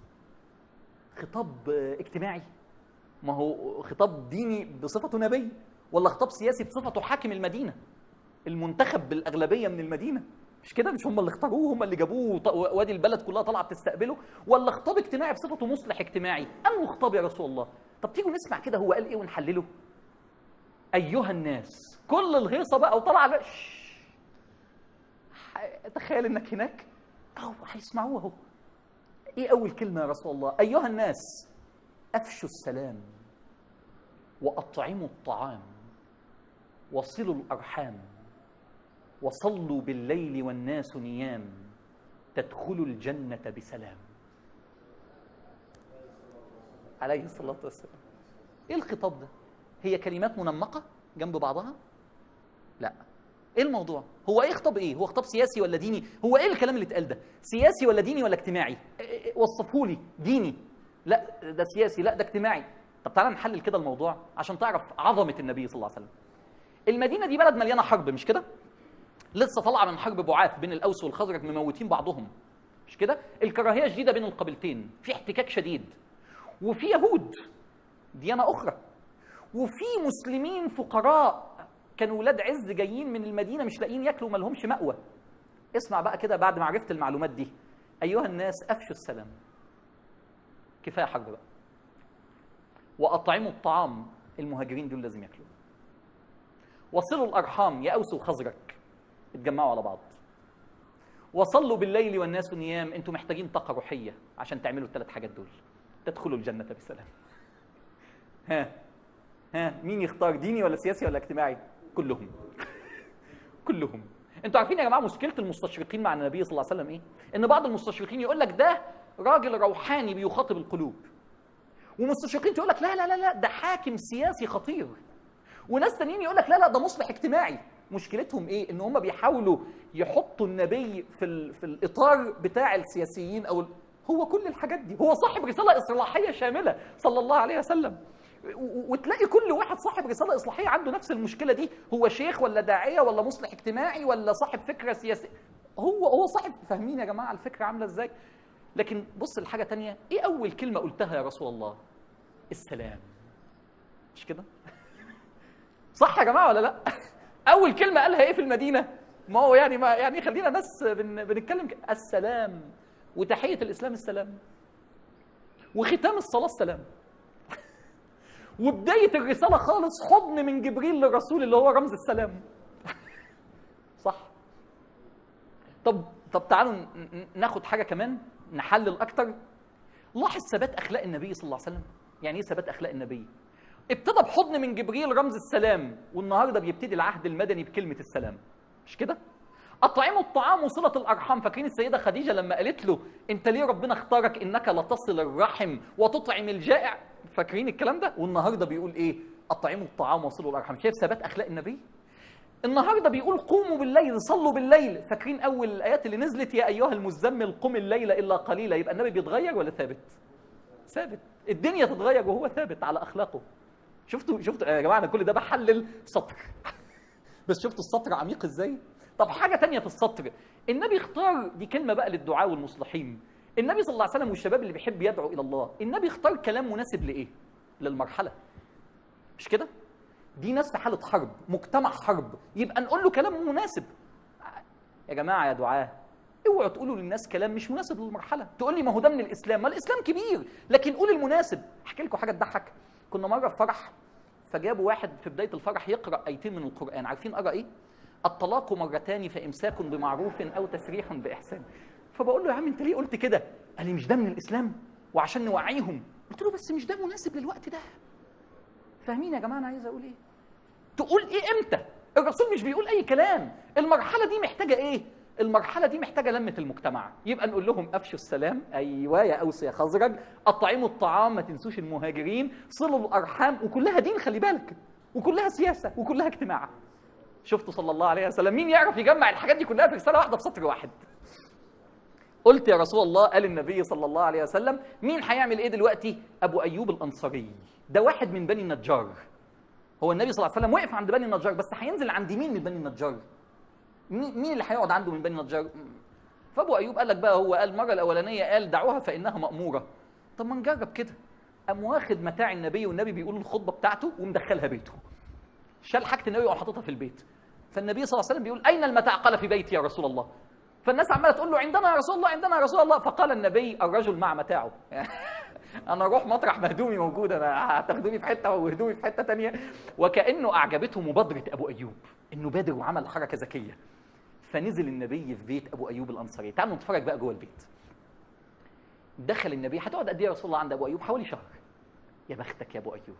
خطاب اجتماعي؟ ما هو خطاب ديني بصفته نبي، ولا خطاب سياسي بصفته حاكم المدينة المنتخب بالأغلبية من المدينة؟ مش كده؟ مش هم اللي اختاروه، هم اللي جابوه، وادي البلد كلها طالعه بتستقبله؟ ولا خطاب اجتماعي بصفته مصلح اجتماعي؟ أنه خطاب يا رسول الله. طب تيجوا نسمع كده هو قال ايه ونحلله. أيها الناس، كل الهيصة بقى وطلع تخيل انك هناك اهو هيسمعوه اهو. ايه أول كلمة يا رسول الله؟ أيها الناس، أفشوا السلام وأطعموا الطعام وصلوا الأرحام وصلوا بالليل والناس نيام تدخلوا الجنة بسلام. عليه الصلاة والسلام. إيه الخطاب ده؟ هي كلمات منمقة جنب بعضها؟ لا. إيه الموضوع؟ هو إيه خطاب إيه؟ هو خطاب سياسي ولا ديني؟ هو إيه الكلام اللي اتقال ده؟ سياسي ولا ديني ولا اجتماعي؟ وصفهولي. ديني؟ لا ده سياسي، لا ده اجتماعي. طب تعالى نحلل كده الموضوع عشان تعرف عظمة النبي صلى الله عليه وسلم. المدينة دي بلد مليانة حرب، مش كده؟ لسه طالعة من حرب بعاث بين الأوس والخزرج، مموتين بعضهم، مش كده؟ الكراهية شديدة بين القبيلتين، في احتكاك شديد، وفي يهود ديانة أخرى، وفي مسلمين فقراء كانوا ولاد عز جايين من المدينة مش لاقيين ياكلوا، ما لهمش مأوى. اسمع بقى كده بعد ما عرفت المعلومات دي. أيها الناس، أفشوا السلام. كفاية حرب بقى. وأطعموا الطعام، المهاجرين دول لازم ياكلوا. وصلوا الأرحام، يا أوس وخزرج اتجمعوا على بعض. وصلوا بالليل والناس نيام، انتوا محتاجين طاقة روحية عشان تعملوا ال3 حاجات دول، تدخلوا الجنة بسلام. ها مين يختار، ديني ولا سياسي ولا اجتماعي؟ كلهم. كلهم. انتوا عارفين يا جماعة مشكلة المستشرقين مع النبي صلى الله عليه وسلم ايه؟ ان بعض المستشرقين يقول لك ده راجل روحاني بيخاطب القلوب، ومستشرقين تقول لك لا لا لا لا ده حاكم سياسي خطير، وناس تانيين يقول لك لا لا ده مصلح اجتماعي. مشكلتهم ايه؟ ان هم بيحاولوا يحطوا النبي في الاطار بتاع السياسيين او هو كل الحاجات دي، هو صاحب رساله اصلاحيه شامله صلى الله عليه وسلم. وتلاقي كل واحد صاحب رساله اصلاحيه عنده نفس المشكله دي، هو شيخ ولا داعيه ولا مصلح اجتماعي ولا صاحب فكره سياسيه، هو صاحب. فاهمين يا جماعه الفكره عامله ازاي؟ لكن بص لحاجه تانية، ايه اول كلمه قلتها يا رسول الله؟ السلام. مش كده؟ صح يا جماعه ولا لا؟ اول كلمه قالها ايه في المدينه؟ ما هو يعني ما يعني خلينا ناس بنتكلم السلام، وتحيه الاسلام السلام، وختام الصلاه السلام، وبدايه الرساله خالص حضن من جبريل للرسول اللي هو رمز السلام. صح. طب تعالوا ناخد حاجه كمان نحلل اكتر. لاحظ ثبات اخلاق النبي صلى الله عليه وسلم. يعني ايه ثبات اخلاق النبي؟ ابتدى بحضن من جبريل رمز السلام، والنهارده بيبتدي العهد المدني بكلمه السلام، مش كده؟ اطعموا الطعام وصله الارحام. فاكرين السيده خديجه لما قالت له انت ليه ربنا اختارك انك لتصل الرحم وتطعم الجائع؟ فاكرين الكلام ده؟ والنهارده بيقول ايه؟ اطعموا الطعام وصلوا الارحام. شايف ثبات اخلاق النبي؟ النهارده بيقول قوموا بالليل صلوا بالليل. فاكرين اول الايات اللي نزلت يا ايها المزمل قم الليل الا قليلا؟ يبقى النبي بيتغير ولا ثابت؟ ثابت. الدنيا تتغير وهو ثابت على اخلاقه. شفتوا يا جماعه، انا كل ده بحلل سطر بس شفتوا السطر عميق ازاي؟ طب حاجه تانية في السطر، النبي اختار، دي كلمه بقى للدعاء والمصلحين، النبي صلى الله عليه وسلم والشباب اللي بيحب يدعو الى الله، النبي اختار كلام مناسب لايه؟ للمرحله، مش كده؟ دي ناس في حاله حرب، مجتمع حرب، يبقى نقول له كلام مناسب. يا جماعه يا دعاه، اوعوا تقولوا للناس كلام مش مناسب للمرحله. تقول لي ما هو ده من الاسلام، ما الاسلام كبير، لكن قول المناسب. احكي لكم حاجه تضحك. كنا مره في فرح، فجابوا واحد في بدايه الفرح يقرا ايتين من القران. عارفين قرا ايه؟ الطلاق مرتان فامساك بمعروف او تسريح باحسان. فبقول له يا عم انت ليه قلت كده؟ قال لي مش ده من الاسلام وعشان نوعيهم. قلت له بس مش ده مناسب للوقت ده. فاهمين يا جماعه انا عايز اقول ايه؟ تقول ايه امتى؟ الرسول مش بيقول اي كلام. المرحله دي محتاجه ايه؟ المرحله دي محتاجه لمه المجتمع. يبقى نقول لهم افشوا السلام، ايوه يا اوس يا خزرج، اطعموا الطعام، ما تنسوش المهاجرين، صلوا الارحام، وكلها دين خلي بالك، وكلها سياسه، وكلها اجتماع. شفتوا صلى الله عليه وسلم مين يعرف يجمع الحاجات دي كلها في رساله واحده في سطر واحد؟ قلت يا رسول الله، قال النبي صلى الله عليه وسلم، مين هيعمل ايه دلوقتي؟ ابو ايوب الانصاري، ده واحد من بني النجار. هو النبي صلى الله عليه وسلم وقف عند بني النجار، بس هينزل عند مين من بني النجار؟ مين اللي هيقعد عنده من بني النجار؟ فابو ايوب قال لك بقى، هو قال المره الاولانيه قال دعوها فانها ماموره. طب ما نجرب كده. قام واخد متاع النبي، والنبي بيقول الخطبه بتاعته، ومدخلها بيته. شال حاجه النبي وحاططها في البيت. فالنبي صلى الله عليه وسلم بيقول اين المتاع؟ قال في بيتي يا رسول الله. فالناس عماله تقول له عندنا يا رسول الله، عندنا يا رسول الله. فقال النبي الرجل مع متاعه. انا اروح مطرح ما هدومي موجوده، انا هتاخدوني في حته وهدومي في حته ثانيه. وكانه اعجبته مبادره ابو ايوب، انه بادر وعمل حركه ذكيه. فنزل النبي في بيت ابو ايوب الانصاري. تعالوا نتفرج بقى جوه البيت. دخل النبي. هتقعد قد ايه يا رسول الله عند ابو ايوب؟ حوالي شهر. يا بختك يا ابو ايوب،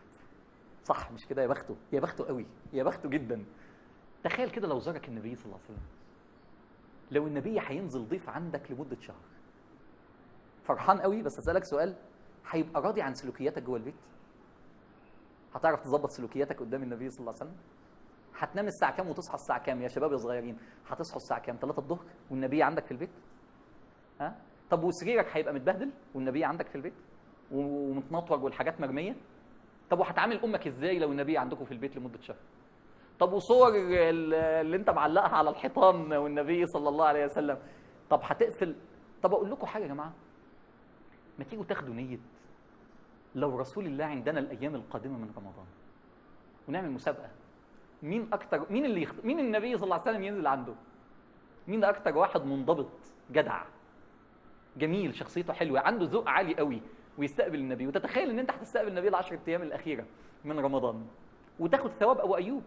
صح مش كده؟ يا بخته، يا بخته قوي، يا بخته جدا. تخيل كده لو زارك النبي صلى الله عليه وسلم، لو النبي هينزل ضيف عندك لمده شهر، فرحان قوي. بس اسالك سؤال، هيبقى راضي عن سلوكياتك جوه البيت؟ هتعرف تظبط سلوكياتك قدام النبي صلى الله عليه وسلم؟ هتنام الساعه كام وتصحى الساعه كام يا شباب يا صغيرين؟ هتصحوا الساعه كام؟ 3 الظهر والنبي عندك في البيت؟ ها؟ طب وسريرك هيبقى متبهدل والنبي عندك في البيت ومتنطوج والحاجات مرميه؟ طب وهتعامل امك ازاي لو النبي عندكم في البيت لمده شهر؟ طب وصور اللي انت معلقها على الحيطان والنبي صلى الله عليه وسلم، طب هتقفل؟ طب اقول لكم حاجه يا جماعه، ما تيجوا تاخدوا نيه لو رسول الله عندنا الايام القادمه من رمضان ونعمل مسابقه، مين اكتر، مين النبي صلى الله عليه وسلم ينزل عنده؟ مين اكتر واحد منضبط جدع جميل شخصيته حلوه عنده ذوق عالي قوي ويستقبل النبي؟ وتتخيل ان انت هتستقبل النبي ال10 ايام الاخيره من رمضان وتاخد ثواب ابو ايوب.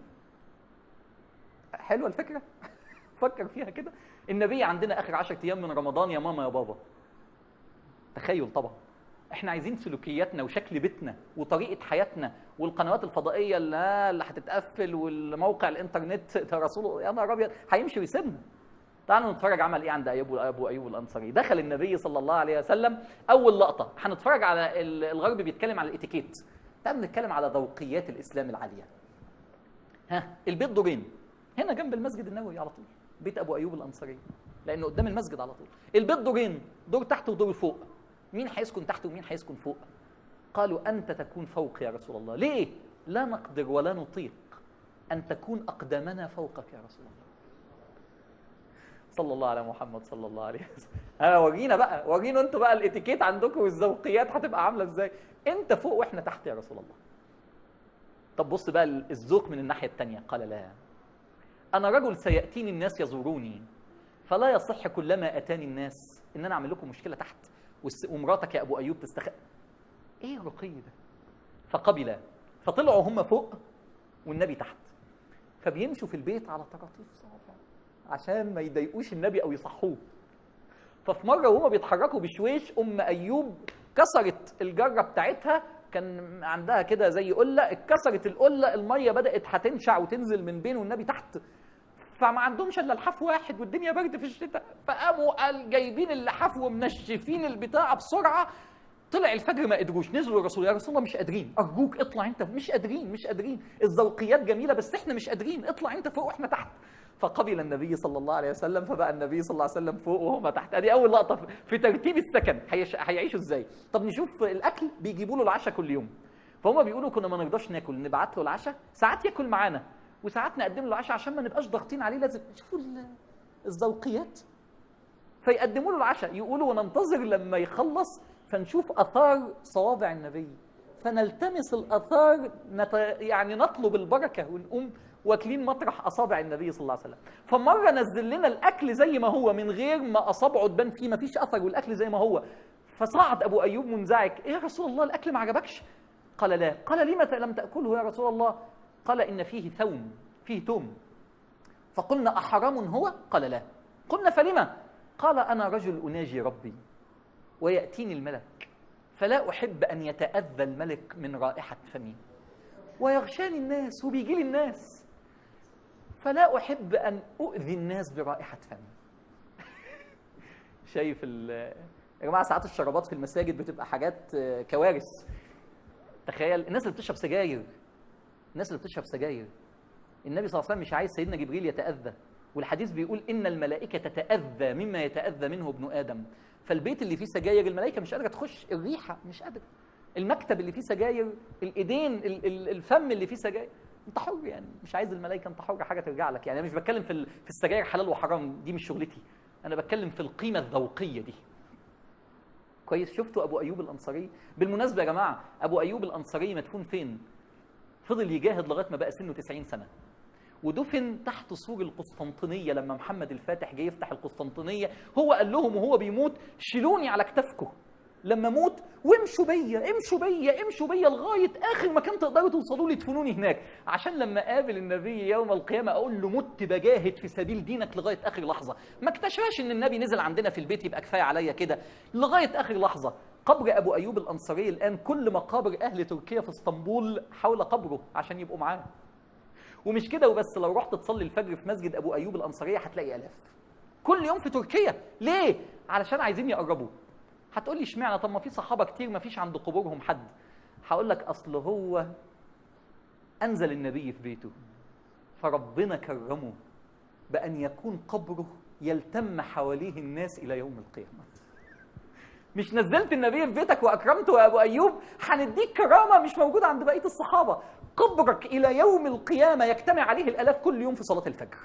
حلوه الفكره؟ فكر فيها كده. النبي عندنا اخر 10 ايام من رمضان يا ماما يا بابا. تخيل طبعا. احنا عايزين سلوكياتنا وشكل بيتنا وطريقه حياتنا والقنوات الفضائيه اللي هتتقفل والموقع الانترنت يا رسول، يا نهار ابيض هيمشي ويسيبنا. تعالوا نتفرج عمل ايه عند ابو ايوب الانصاري. دخل النبي صلى الله عليه وسلم. اول لقطه هنتفرج على الغرب بيتكلم على الاتيكيت، تعالوا نتكلم على ذوقيات الاسلام العاليه. ها، البيت دورين، هنا جنب المسجد النبوي على طول بيت ابو ايوب الانصاري، لانه قدام المسجد على طول. البيت دورين، دور تحت ودور فوق. مين هيسكن تحت ومين هيسكن فوق؟ قالوا انت تكون فوق يا رسول الله. ليه؟ لا نقدر ولا نطيق ان تكون اقدامنا فوقك يا رسول الله. صلى الله على محمد صلى الله عليه وسلم. ورينا بقى، ورينا انتوا بقى الاتيكيت عندكم والذوقيات هتبقى عامله ازاي. انت فوق واحنا تحت يا رسول الله. طب بص بقى الذوق من الناحيه الثانيه. قال لا، أنا رجل سيأتيني الناس يزوروني، فلا يصح كلما أتاني الناس إن أنا أعمل لكم مشكلة تحت ومراتك يا أبو أيوب إيه الرقي ده؟ فقبل، فطلعوا هم فوق والنبي تحت، فبيمشوا في البيت على طراطيف صوابع عشان ما يضايقوش النبي أو يصحوه. ففي مرة وهم بيتحركوا بشويش أم أيوب كسرت الجرة بتاعتها، كان عندها كده زي قلة، اتكسرت القلة، المية بدأت هتنشع وتنزل من بينه والنبي تحت، فما عندهمش الا لحاف واحد والدنيا برد في الشتاء، فقاموا جايبين اللحاف ومنشفين البتاع بسرعة. طلع الفجر ما قدروش، نزلوا الرسول، يا رسول الله مش قادرين، أرجوك اطلع أنت، مش قادرين، الذوقيات جميلة بس إحنا مش قادرين، اطلع أنت فوق وإحنا تحت. فقبل النبي صلى الله عليه وسلم، فبقى النبي صلى الله عليه وسلم فوق وهم تحت. ادي اول لقطه في ترتيب السكن. هيعيشوا ازاي؟ طب نشوف الاكل، بيجيبوا له العشاء كل يوم، فهم بيقولوا كنا ما نقدرش ناكل، نبعت له العشاء، ساعات ياكل معانا وساعات نقدم له العشاء عشان ما نبقاش ضاغطين عليه. لازم شوفوا الذوقيات. فيقدموا له العشاء، يقولوا وننتظر لما يخلص فنشوف اثار صوابع النبي، فنلتمس الاثار، يعني نطلب البركه ونقوم واكلين مطرح اصابع النبي صلى الله عليه وسلم. فمره نزل لنا الاكل زي ما هو من غير ما اصابعه تبان فيه، ما فيش اثر، والاكل زي ما هو. فصعد ابو ايوب منزعج، ايه يا رسول الله الاكل ما عجبكش؟ قال لا. قال لما لم تاكله يا رسول الله؟ قال ان فيه ثوم، فيه توم. فقلنا احرام هو؟ قال لا. قلنا فلما؟ قال انا رجل اناجي ربي وياتيني الملك، فلا احب ان يتاذى الملك من رائحه فمي، ويغشاني الناس وبيجي لي الناس، فلا أحب أن أؤذي الناس برائحة فمي. شايف يا جماعة ساعات الشرابات في المساجد بتبقى حاجات كوارث. تخيل الناس اللي بتشرب سجاير، النبي صلى الله عليه وسلم مش عايز سيدنا جبريل يتأذى، والحديث بيقول إن الملائكة تتأذى مما يتأذى منه ابن آدم. فالبيت اللي فيه سجاير الملائكة مش قادرة تخش، الريحة مش قادرة، المكتب اللي فيه سجاير، الايدين، الفم اللي فيه سجاير، انت حر يعني، مش عايز الملائكه، انت حر، حاجه ترجع لك يعني. انا مش بتكلم في السجاير حلال وحرام، دي مش شغلتي، انا بتكلم في القيمه الذوقيه دي. كويس. شفتوا ابو ايوب الانصاري؟ بالمناسبه يا جماعه ابو ايوب الانصاري مدفون فين؟ فضل يجاهد لغايه ما بقى سنه 90 سنه، ودفن تحت سور القسطنطينيه. لما محمد الفاتح جه يفتح القسطنطينيه هو قال لهم وهو بيموت شيلوني على كتافكم لما اموت وامشوا بيا لغايه اخر مكان تقدروا توصلوا لي، تدفنوني هناك، عشان لما اقابل النبي يوم القيامه اقول له مت بجاهد في سبيل دينك لغايه اخر لحظه. ما اكتشفش ان النبي نزل عندنا في البيت يبقى كفايه عليا كده، لغايه اخر لحظه. قبر ابو ايوب الانصاري الان كل مقابر اهل تركيا في اسطنبول حول قبره عشان يبقوا معاه. ومش كده وبس، لو رحت تصلي الفجر في مسجد ابو ايوب الانصاري هتلاقي الاف كل يوم في تركيا. ليه؟ علشان عايزين يقربوا. هتقول لي اشمعنى؟ طب ما في صحابه كتير ما فيش عند قبورهم حد. هقول لك اصل هو انزل النبي في بيته، فربنا كرمه بان يكون قبره يلتم حواليه الناس الى يوم القيامه. مش نزلت النبي في بيتك واكرمته يا ابو ايوب، هنديك كرامه مش موجوده عند بقيه الصحابه. قبرك الى يوم القيامه يجتمع عليه الالاف كل يوم في صلاه الفجر.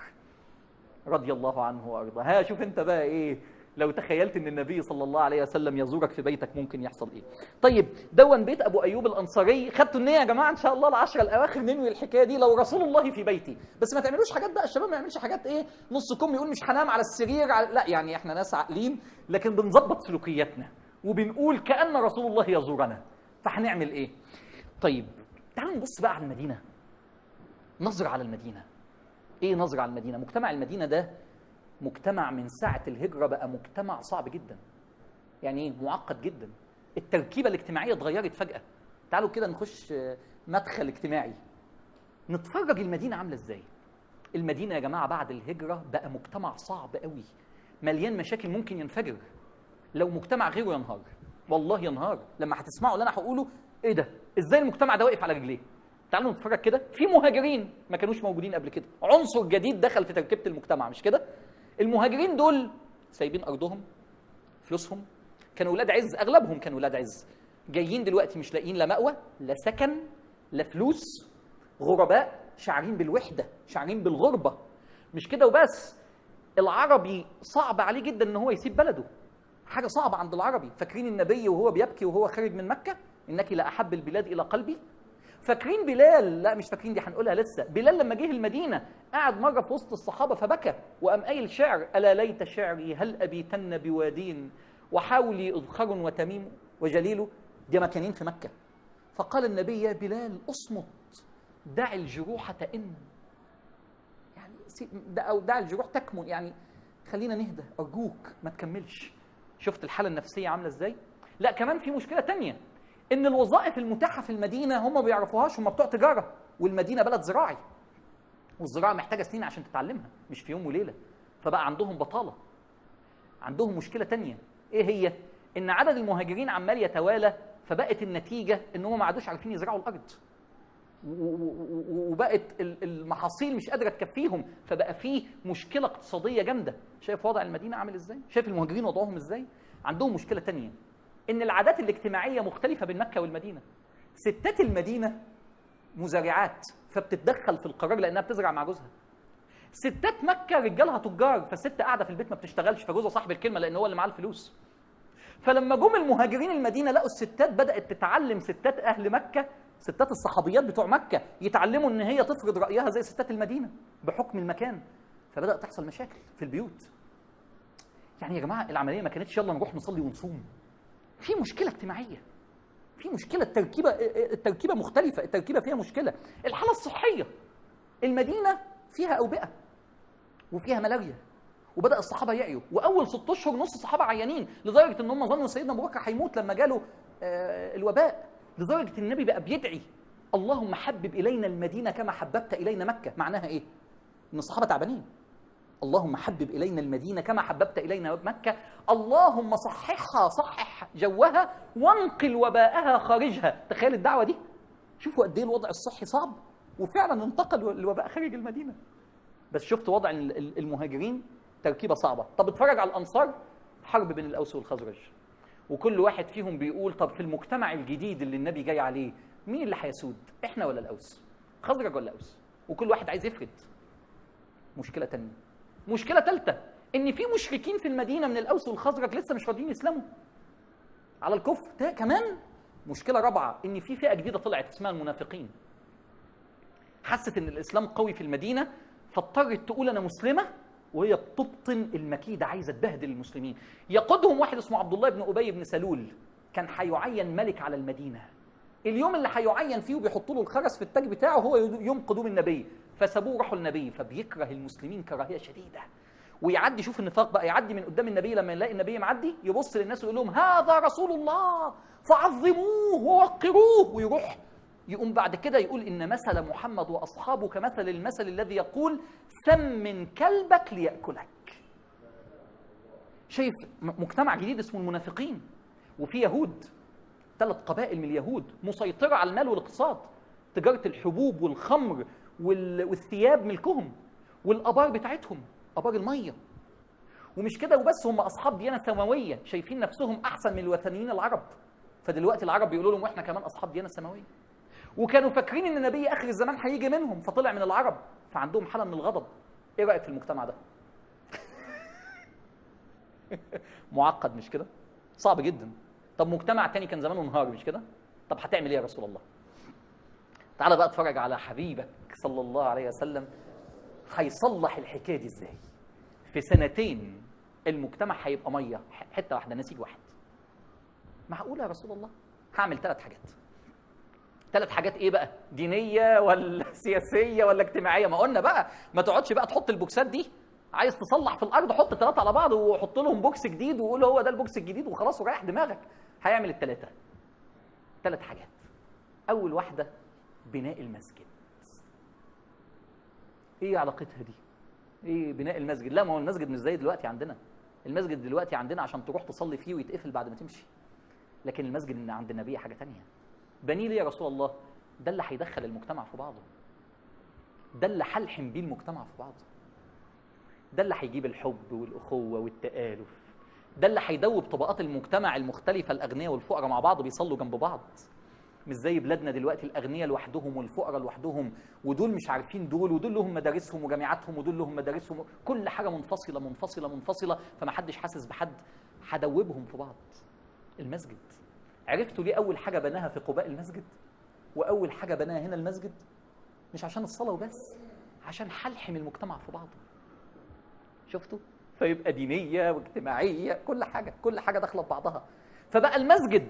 رضي الله عنه وارضاه. ها شوف انت بقى ايه لو تخيلت ان النبي صلى الله عليه وسلم يزورك في بيتك ممكن يحصل ايه. طيب دون بيت ابو ايوب الانصاري. خدتوا النيه يا جماعه ان شاء الله العشره الاواخر ننوي الحكايه دي، لو رسول الله في بيتي. بس ما تعملوش حاجات بقى، الشباب ما يعملش حاجات ايه نصكم يقول مش هنام على السرير لا يعني احنا ناس عاقلين لكن بنظبط سلوكياتنا وبنقول كأن رسول الله يزورنا، فهنعمل ايه؟ طيب تعالوا نبص بقى على المدينه، نظره على المدينه. ايه نظره على المدينه؟ مجتمع المدينه ده مجتمع من ساعة الهجرة بقى مجتمع صعب جدا. يعني ايه؟ معقد جدا. التركيبة الاجتماعية اتغيرت فجأة. تعالوا كده نخش مدخل اجتماعي نتفرج المدينة عاملة ازاي. المدينة يا جماعة بعد الهجرة بقى مجتمع صعب قوي، مليان مشاكل، ممكن ينفجر. لو مجتمع غيره ينهار، والله ينهار. لما هتسمعوا اللي انا هقوله ايه ده؟ ازاي المجتمع ده واقف على رجليه؟ تعالوا نتفرج كده. في مهاجرين ما كانوش موجودين قبل كده، عنصر جديد دخل في تركيبة المجتمع، مش كده؟ المهاجرين دول سايبين ارضهم، فلوسهم، كانوا ولاد عز، اغلبهم كانوا ولاد عز، جايين دلوقتي مش لاقيين لا مأوى لا سكن لا فلوس، غرباء، شاعرين بالوحده، شاعرين بالغربه. مش كده وبس، العربي صعب عليه جدا ان هو يسيب بلده، حاجه صعبه عند العربي. فاكرين النبي وهو بيبكي وهو خارج من مكه؟ انك لا احب البلاد الى قلبي. فاكرين بلال؟ لا مش فاكرين، دي هنقولها لسه. بلال لما جه المدينه قعد مره في وسط الصحابه فبكى وقام قايل شعر: الا ليت شعري هل ابيتن بوادين وحاولي اذخر وتميم وجليل. دي مكانين في مكه. فقال النبي: يا بلال اصمت، دع الجروح تئن، يعني دع الجروح تكمن، يعني خلينا نهدى ارجوك ما تكملش. شفت الحاله النفسيه عامله ازاي؟ لا كمان في مشكله تانية، ان الوظائف المتاحه في المدينه هم ما بيعرفوهاش، هم بتوع تجاره، والمدينه بلد زراعي، والزراعه محتاجه سنين عشان تتعلمها مش في يوم وليله. فبقى عندهم بطاله. عندهم مشكله تانية، ايه هي؟ ان عدد المهاجرين عمال يتوالى، فبقت النتيجه ان هم ما عادوش عارفين يزرعوا الارض، وبقت المحاصيل مش قادره تكفيهم، فبقى فيه مشكله اقتصاديه جامده. شايف وضع المدينه عامل ازاي؟ شايف المهاجرين وضعهم ازاي؟ عندهم مشكله تانية، ان العادات الاجتماعيه مختلفه بين مكه والمدينه. ستات المدينه مزارعات فبتتدخل في القرار لانها بتزرع مع جوزها. ستات مكه رجالها تجار، فالست قاعده في البيت ما بتشتغلش، فجوزها صاحب الكلمه لان هو اللي معاه الفلوس. فلما جم المهاجرين المدينه لقوا الستات بدات تتعلم، ستات اهل مكه، ستات الصحابيات بتوع مكه يتعلموا ان هي تفرض رايها زي ستات المدينه بحكم المكان، فبدات تحصل مشاكل في البيوت. يعني يا جماعه العمليه ما كانتش يلا نروح نصلي ونصوم، في مشكله اجتماعيه، في مشكله، التركيبه مختلفه، التركيبه فيها مشكله. الحاله الصحيه، المدينه فيها اوبئه وفيها ملاريا، وبدا الصحابه يعيوا، واول 6 اشهر نص الصحابه عيانين، لدرجه ان هم ظنوا سيدنا ابو بكر هيموت لما جاله الوباء، لدرجه ان النبي بقى بيدعي: اللهم حبب الينا المدينه كما حببت الينا مكه. معناها ايه؟ ان الصحابه تعبانين. اللهم حبب الينا المدينه كما حببت الينا مكه، اللهم صححها، صحح جوها وانقل وباءها خارجها. تخيل الدعوه دي، شوفوا قد ايه الوضع الصحي صعب، وفعلا انتقل الوباء خارج المدينه. بس شفت وضع المهاجرين تركيبه صعبه. طب اتفرج على الانصار، حرب بين الاوس والخزرج، وكل واحد فيهم بيقول: طب في المجتمع الجديد اللي النبي جاي عليه مين اللي هيسود؟ احنا ولا الاوس؟ خزرج ولا اوس؟ وكل واحد عايز يفرد. مشكله ثانيه، مشكله ثالثه، ان في مشركين في المدينه من الاوس والخزرج لسه مش راضيين يسلموا على الكفر. كمان مشكله رابعه، ان في فئه جديده طلعت اسمها المنافقين، حست ان الاسلام قوي في المدينه فاضطرت تقول انا مسلمه، وهي بتبطن المكيده، عايزه تبهدل المسلمين. يقودهم واحد اسمه عبد الله بن ابي بن سلول، كان هيعين ملك على المدينه. اليوم اللي هيعين فيه وبيحطوا له الخرز في التاج بتاعه هو يوم قدوم النبي، فسابوه راحوا النبي، فبيكره المسلمين كراهيه شديده. ويعدي، شوف النفاق بقى، يعدي من قدام النبي لما يلاقي النبي معدي يبص للناس ويقول لهم: هذا رسول الله فعظموه ووقروه، ويروح يقوم بعد كده يقول: إن مثل محمد وأصحابه كمثل المثل الذي يقول سمن كلبك ليأكلك. شايف مجتمع جديد اسمه المنافقين، وفي يهود، 3 قبائل من اليهود مسيطرة على المال والاقتصاد، تجارة الحبوب والخمر والثياب ملكهم، والآبار بتاعتهم آبار المية. ومش كده وبس، هم أصحاب ديانة سماوية، شايفين نفسهم أحسن من الوثنيين العرب، فدلوقتي العرب بيقولوا لهم: وإحنا كمان أصحاب ديانة سماوية. وكانوا فاكرين ان النبي اخر الزمان هيجي منهم، فطلع من العرب، فعندهم حاله من الغضب. ايه رايك في المجتمع ده؟ معقد مش كده؟ صعب جدا. طب مجتمع تاني كان زمانه انهار مش كده؟ طب هتعمل ايه يا رسول الله؟ تعال بقى اتفرج على حبيبك صلى الله عليه وسلم هيصلح الحكايه دي ازاي. في 2 سنين المجتمع هيبقى ميه، حته واحده، نسيج واحد. معقوله يا رسول الله؟ هعمل 3 حاجات. 3 حاجات ايه بقى؟ دينيه ولا سياسيه ولا اجتماعيه؟ ما قلنا بقى ما تقعدش بقى تحط البوكسات دي، عايز تصلح في الارض حط 3 على بعض وحط لهم بوكس جديد وقول هو ده البوكس الجديد وخلاص وريح دماغك. هيعمل ال3. 3 حاجات. اول واحده بناء المسجد. ايه علاقتها دي؟ ايه بناء المسجد؟ لا ما هو المسجد مش زي دلوقتي عندنا. المسجد دلوقتي عندنا عشان تروح تصلي فيه ويتقفل بعد ما تمشي، لكن المسجد عند النبي حاجه ثانيه. بنيه ليه يا رسول الله؟ ده اللي هيدخل المجتمع في بعضه، ده اللي هلحم بيه المجتمع في بعضه، ده اللي هيجيب الحب والاخوه والتآلف، ده اللي هيدوب طبقات المجتمع المختلفه، الاغنياء والفقراء مع بعض بيصلوا جنب بعض. مش زي بلادنا دلوقتي الاغنياء لوحدهم والفقراء لوحدهم، ودول مش عارفين دول، ودول لهم مدارسهم وجامعاتهم، ودول لهم مدارسهم، كل حاجه منفصله منفصله منفصله، فما حدش حاسس بحد. هدوبهم في بعض. المسجد عرفتوا ليه اول حاجه بناها في قباء المسجد؟ واول حاجه بناها هنا المسجد مش عشان الصلاه وبس، عشان حلحم المجتمع في بعضه. شفتوا؟ فيبقى دينيه واجتماعيه، كل حاجه داخله في بعضها. فبقى المسجد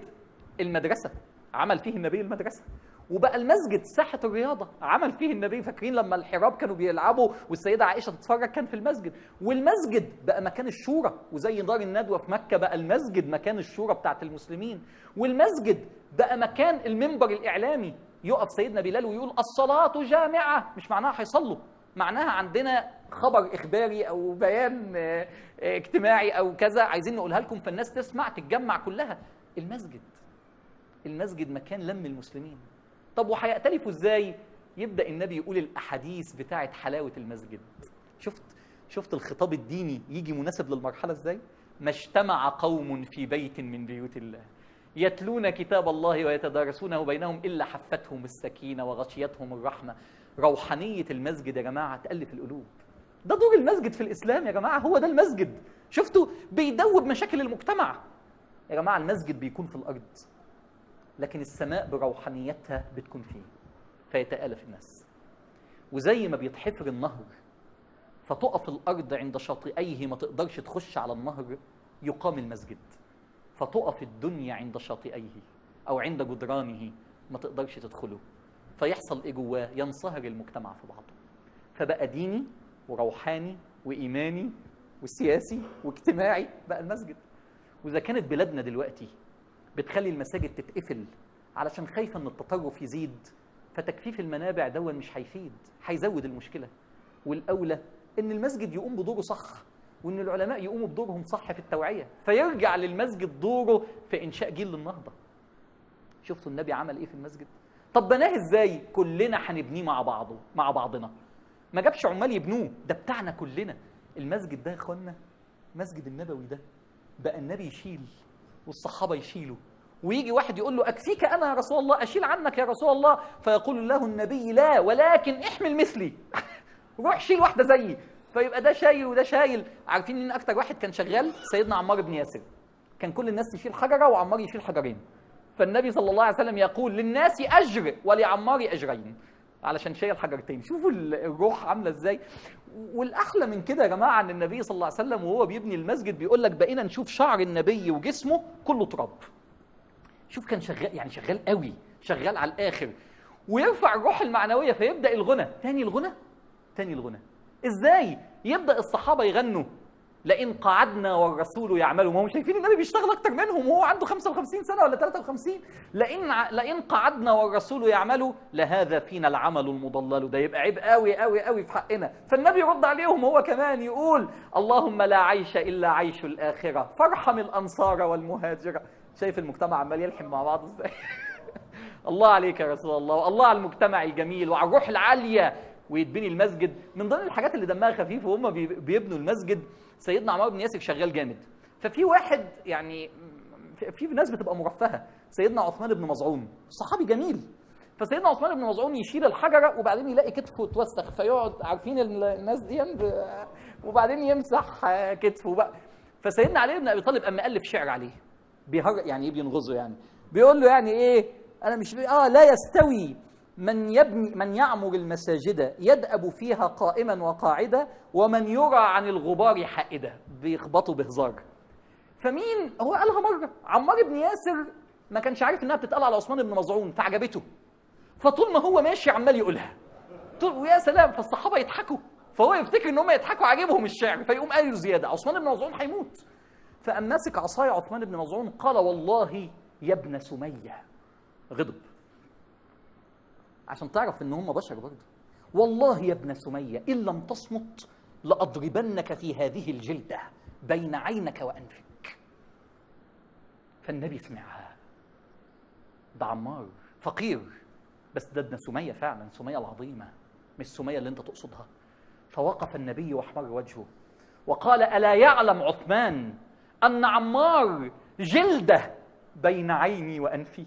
المدرسه، عمل فيه النبي المدرسه. وبقى المسجد ساحه الرياضه، عمل فيه النبي. فاكرين لما الحراب كانوا بيلعبوا والسيده عائشه تتفرج، كان في المسجد. والمسجد بقى مكان الشورى، وزي دار الندوه في مكه بقى المسجد مكان الشورى بتاعت المسلمين. والمسجد بقى مكان المنبر الاعلامي، يقف سيدنا بلال ويقول الصلاه جامعه. مش معناها هيصلوا، معناها عندنا خبر اخباري او بيان اجتماعي او كذا عايزين نقولها لكم، فالناس تسمع تتجمع كلها. المسجد مكان لم المسلمين. طب وهيأتلفوا ازاي؟ يبدأ النبي يقول الاحاديث بتاعت حلاوة المسجد. شفت الخطاب الديني يجي مناسب للمرحلة ازاي؟ ما اجتمع قوم في بيت من بيوت الله يتلون كتاب الله ويتدارسونه بينهم إلا حفتهم السكينة وغشيتهم الرحمة. روحانية المسجد يا جماعة تألف القلوب. ده دور المسجد في الإسلام يا جماعة، هو ده المسجد. شفتوا؟ بيدوب مشاكل المجتمع. يا جماعة المسجد بيكون في الأرض، لكن السماء بروحانيتها بتكون فيه، فيتآلف الناس. وزي ما بيتحفر النهر فتقف الأرض عند شاطئيه ما تقدرش تخش على النهر، يقام المسجد فتقف الدنيا عند شاطئيه أو عند جدرانه ما تقدرش تدخله، فيحصل إيه جواه؟ ينصهر المجتمع في بعضه. فبقى ديني وروحاني وإيماني وسياسي واجتماعي بقى المسجد. وإذا كانت بلادنا دلوقتي بتخلي المساجد تتقفل علشان خايفة ان التطرف يزيد، فتكفيف المنابع دون مش هيفيد، هيزود المشكلة. والأولى ان المسجد يقوم بدوره صح، وان العلماء يقوموا بدورهم صح في التوعية، فيرجع للمسجد دوره في إنشاء جيل للنهضة. شفتوا النبي عمل ايه في المسجد؟ طب بناه ازاي؟ كلنا هنبنيه مع بعضنا. ما جابش عمال يبنوه، ده بتاعنا كلنا. المسجد ده يا اخوانا، مسجد النبوي ده بقى النبي يشيل والصحابة يشيلوا، ويجي واحد يقول له أكفيك أنا يا رسول الله، أشيل عنك يا رسول الله، فيقول له النبي لا ولكن احمل مثلي. روح شيل واحدة زيي. فيبقى ده شايل وده شايل. عارفين مين أكتر واحد كان شغال؟ سيدنا عمار بن ياسر. كان كل الناس تشيل حجرة وعمار يشيل حجرين. فالنبي صلى الله عليه وسلم يقول للناس أجر ولعمار أجرين، علشان شايل حجرتين. شوفوا الروح عامله ازاي. والاحلى من كده يا جماعه ان النبي صلى الله عليه وسلم وهو بيبني المسجد بيقول لك بقينا نشوف شعر النبي وجسمه كله تراب. شوف كان شغال، يعني شغال قوي، شغال على الاخر، ويرفع الروح المعنويه. فيبدا الغنى تاني الغنى. ازاي؟ يبدا الصحابه يغنوا لئن قعدنا والرسول يعمل. ما هم شايفين النبي بيشتغل اكتر منهم وهو عنده 55 سنه ولا 53. لئن قعدنا والرسول يعمل لهذا فينا العمل المضلل. ده يبقى عيب قوي قوي قوي في حقنا. فالنبي يرد عليهم هو كمان يقول اللهم لا عيش الا عيش الاخره فارحم الانصار والمهاجره. شايف المجتمع عمال يلحم مع بعض ازاي؟ الله عليك يا رسول الله، والله على المجتمع الجميل وعلى الروح العاليه. ويتبني المسجد. من ضمن الحاجات اللي دمها خفيف وهم بيبنوا المسجد، سيدنا عمار بن ياسر شغال جامد. ففي واحد يعني في ناس بتبقى مرفهه، سيدنا عثمان بن مظعون صحابي جميل. فسيدنا عثمان بن مظعون يشيل الحجره وبعدين يلاقي كتفه اتوسخ، فيقعد، عارفين الناس دي، وبعدين يمسح كتفه بقى. فسيدنا علي بن ابي طالب قام مؤلف شعر عليه، يعني ايه بينغزه، يعني بيقول له يعني ايه، انا مش لا يستوي من يعمر المساجد يدأب فيها قائما وقاعدا ومن يرى عن الغبار حائدا. بيخبطوا بهزار. فمين هو قالها مره؟ عمار بن ياسر ما كانش عارف انها بتتقال على عثمان بن مظعون فعجبته، فطول ما هو ماشي عمال يقولها ويا سلام. فالصحابه يضحكوا، فهو يفتكر ان هم يضحكوا، عاجبهم الشعر، فيقوم قايل زياده عثمان بن مظعون هيموت. فقام ماسك عصايه عثمان بن مظعون قال والله يا ابن سميه. غضب عشان تعرف ان هم بشر برضه. والله يا ابن سميه ان لم تصمت لاضربنك في هذه الجلده بين عينك وانفك. فالنبي سمعها. ده عمار فقير، بس ده ابن سميه فعلا، سميه العظيمه، مش سميه اللي انت تقصدها. فوقف النبي واحمر وجهه وقال الا يعلم عثمان ان عمار جلده بين عيني وانفي.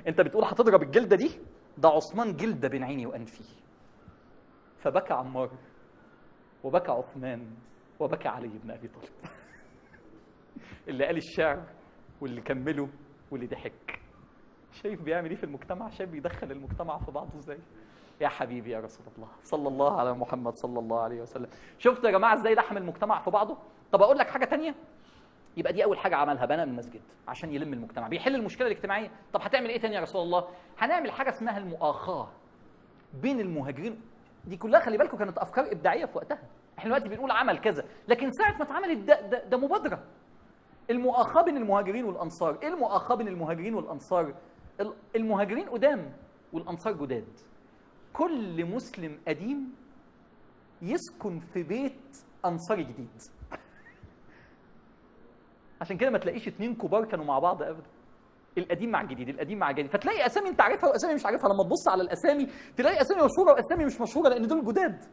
انت بتقول هتضرب الجلده دي؟ ده عثمان جلده بين عيني وانفي. فبكى عمار وبكى عثمان وبكى علي بن ابي طالب. اللي قال الشعر واللي كمله واللي ضحك. شايف بيعمل ايه في المجتمع؟ شايف بيدخل المجتمع في بعضه ازاي؟ يا حبيبي يا رسول الله صلى الله على محمد صلى الله عليه وسلم. شفتوا يا جماعه ازاي لحم المجتمع في بعضه؟ طب اقول لك حاجه تانية. يبقى دي اول حاجه عملها، بنى المسجد عشان يلم المجتمع، بيحل المشكله الاجتماعيه. طب هتعمل ايه تاني يا رسول الله؟ هنعمل حاجه اسمها المؤاخاه بين المهاجرين. دي كلها خلي بالكم كانت افكار ابداعيه في وقتها. احنا دلوقتي بنقول عمل كذا، لكن ساعه ما اتعملت ده مبادره. المؤاخاه بين المهاجرين والانصار. ايه المؤاخاه بين المهاجرين والانصار؟ المهاجرين قدام والانصار جداد. كل مسلم قديم يسكن في بيت انصاري جديد. عشان كده ما تلاقيش اتنين كبار كانوا مع بعض ابدا. القديم مع الجديد، القديم مع الجديد، فتلاقي اسامي انت عارفها واسامي مش عارفها. لما تبص على الاسامي تلاقي اسامي مشهوره واسامي مش مشهوره، لان دول جداد.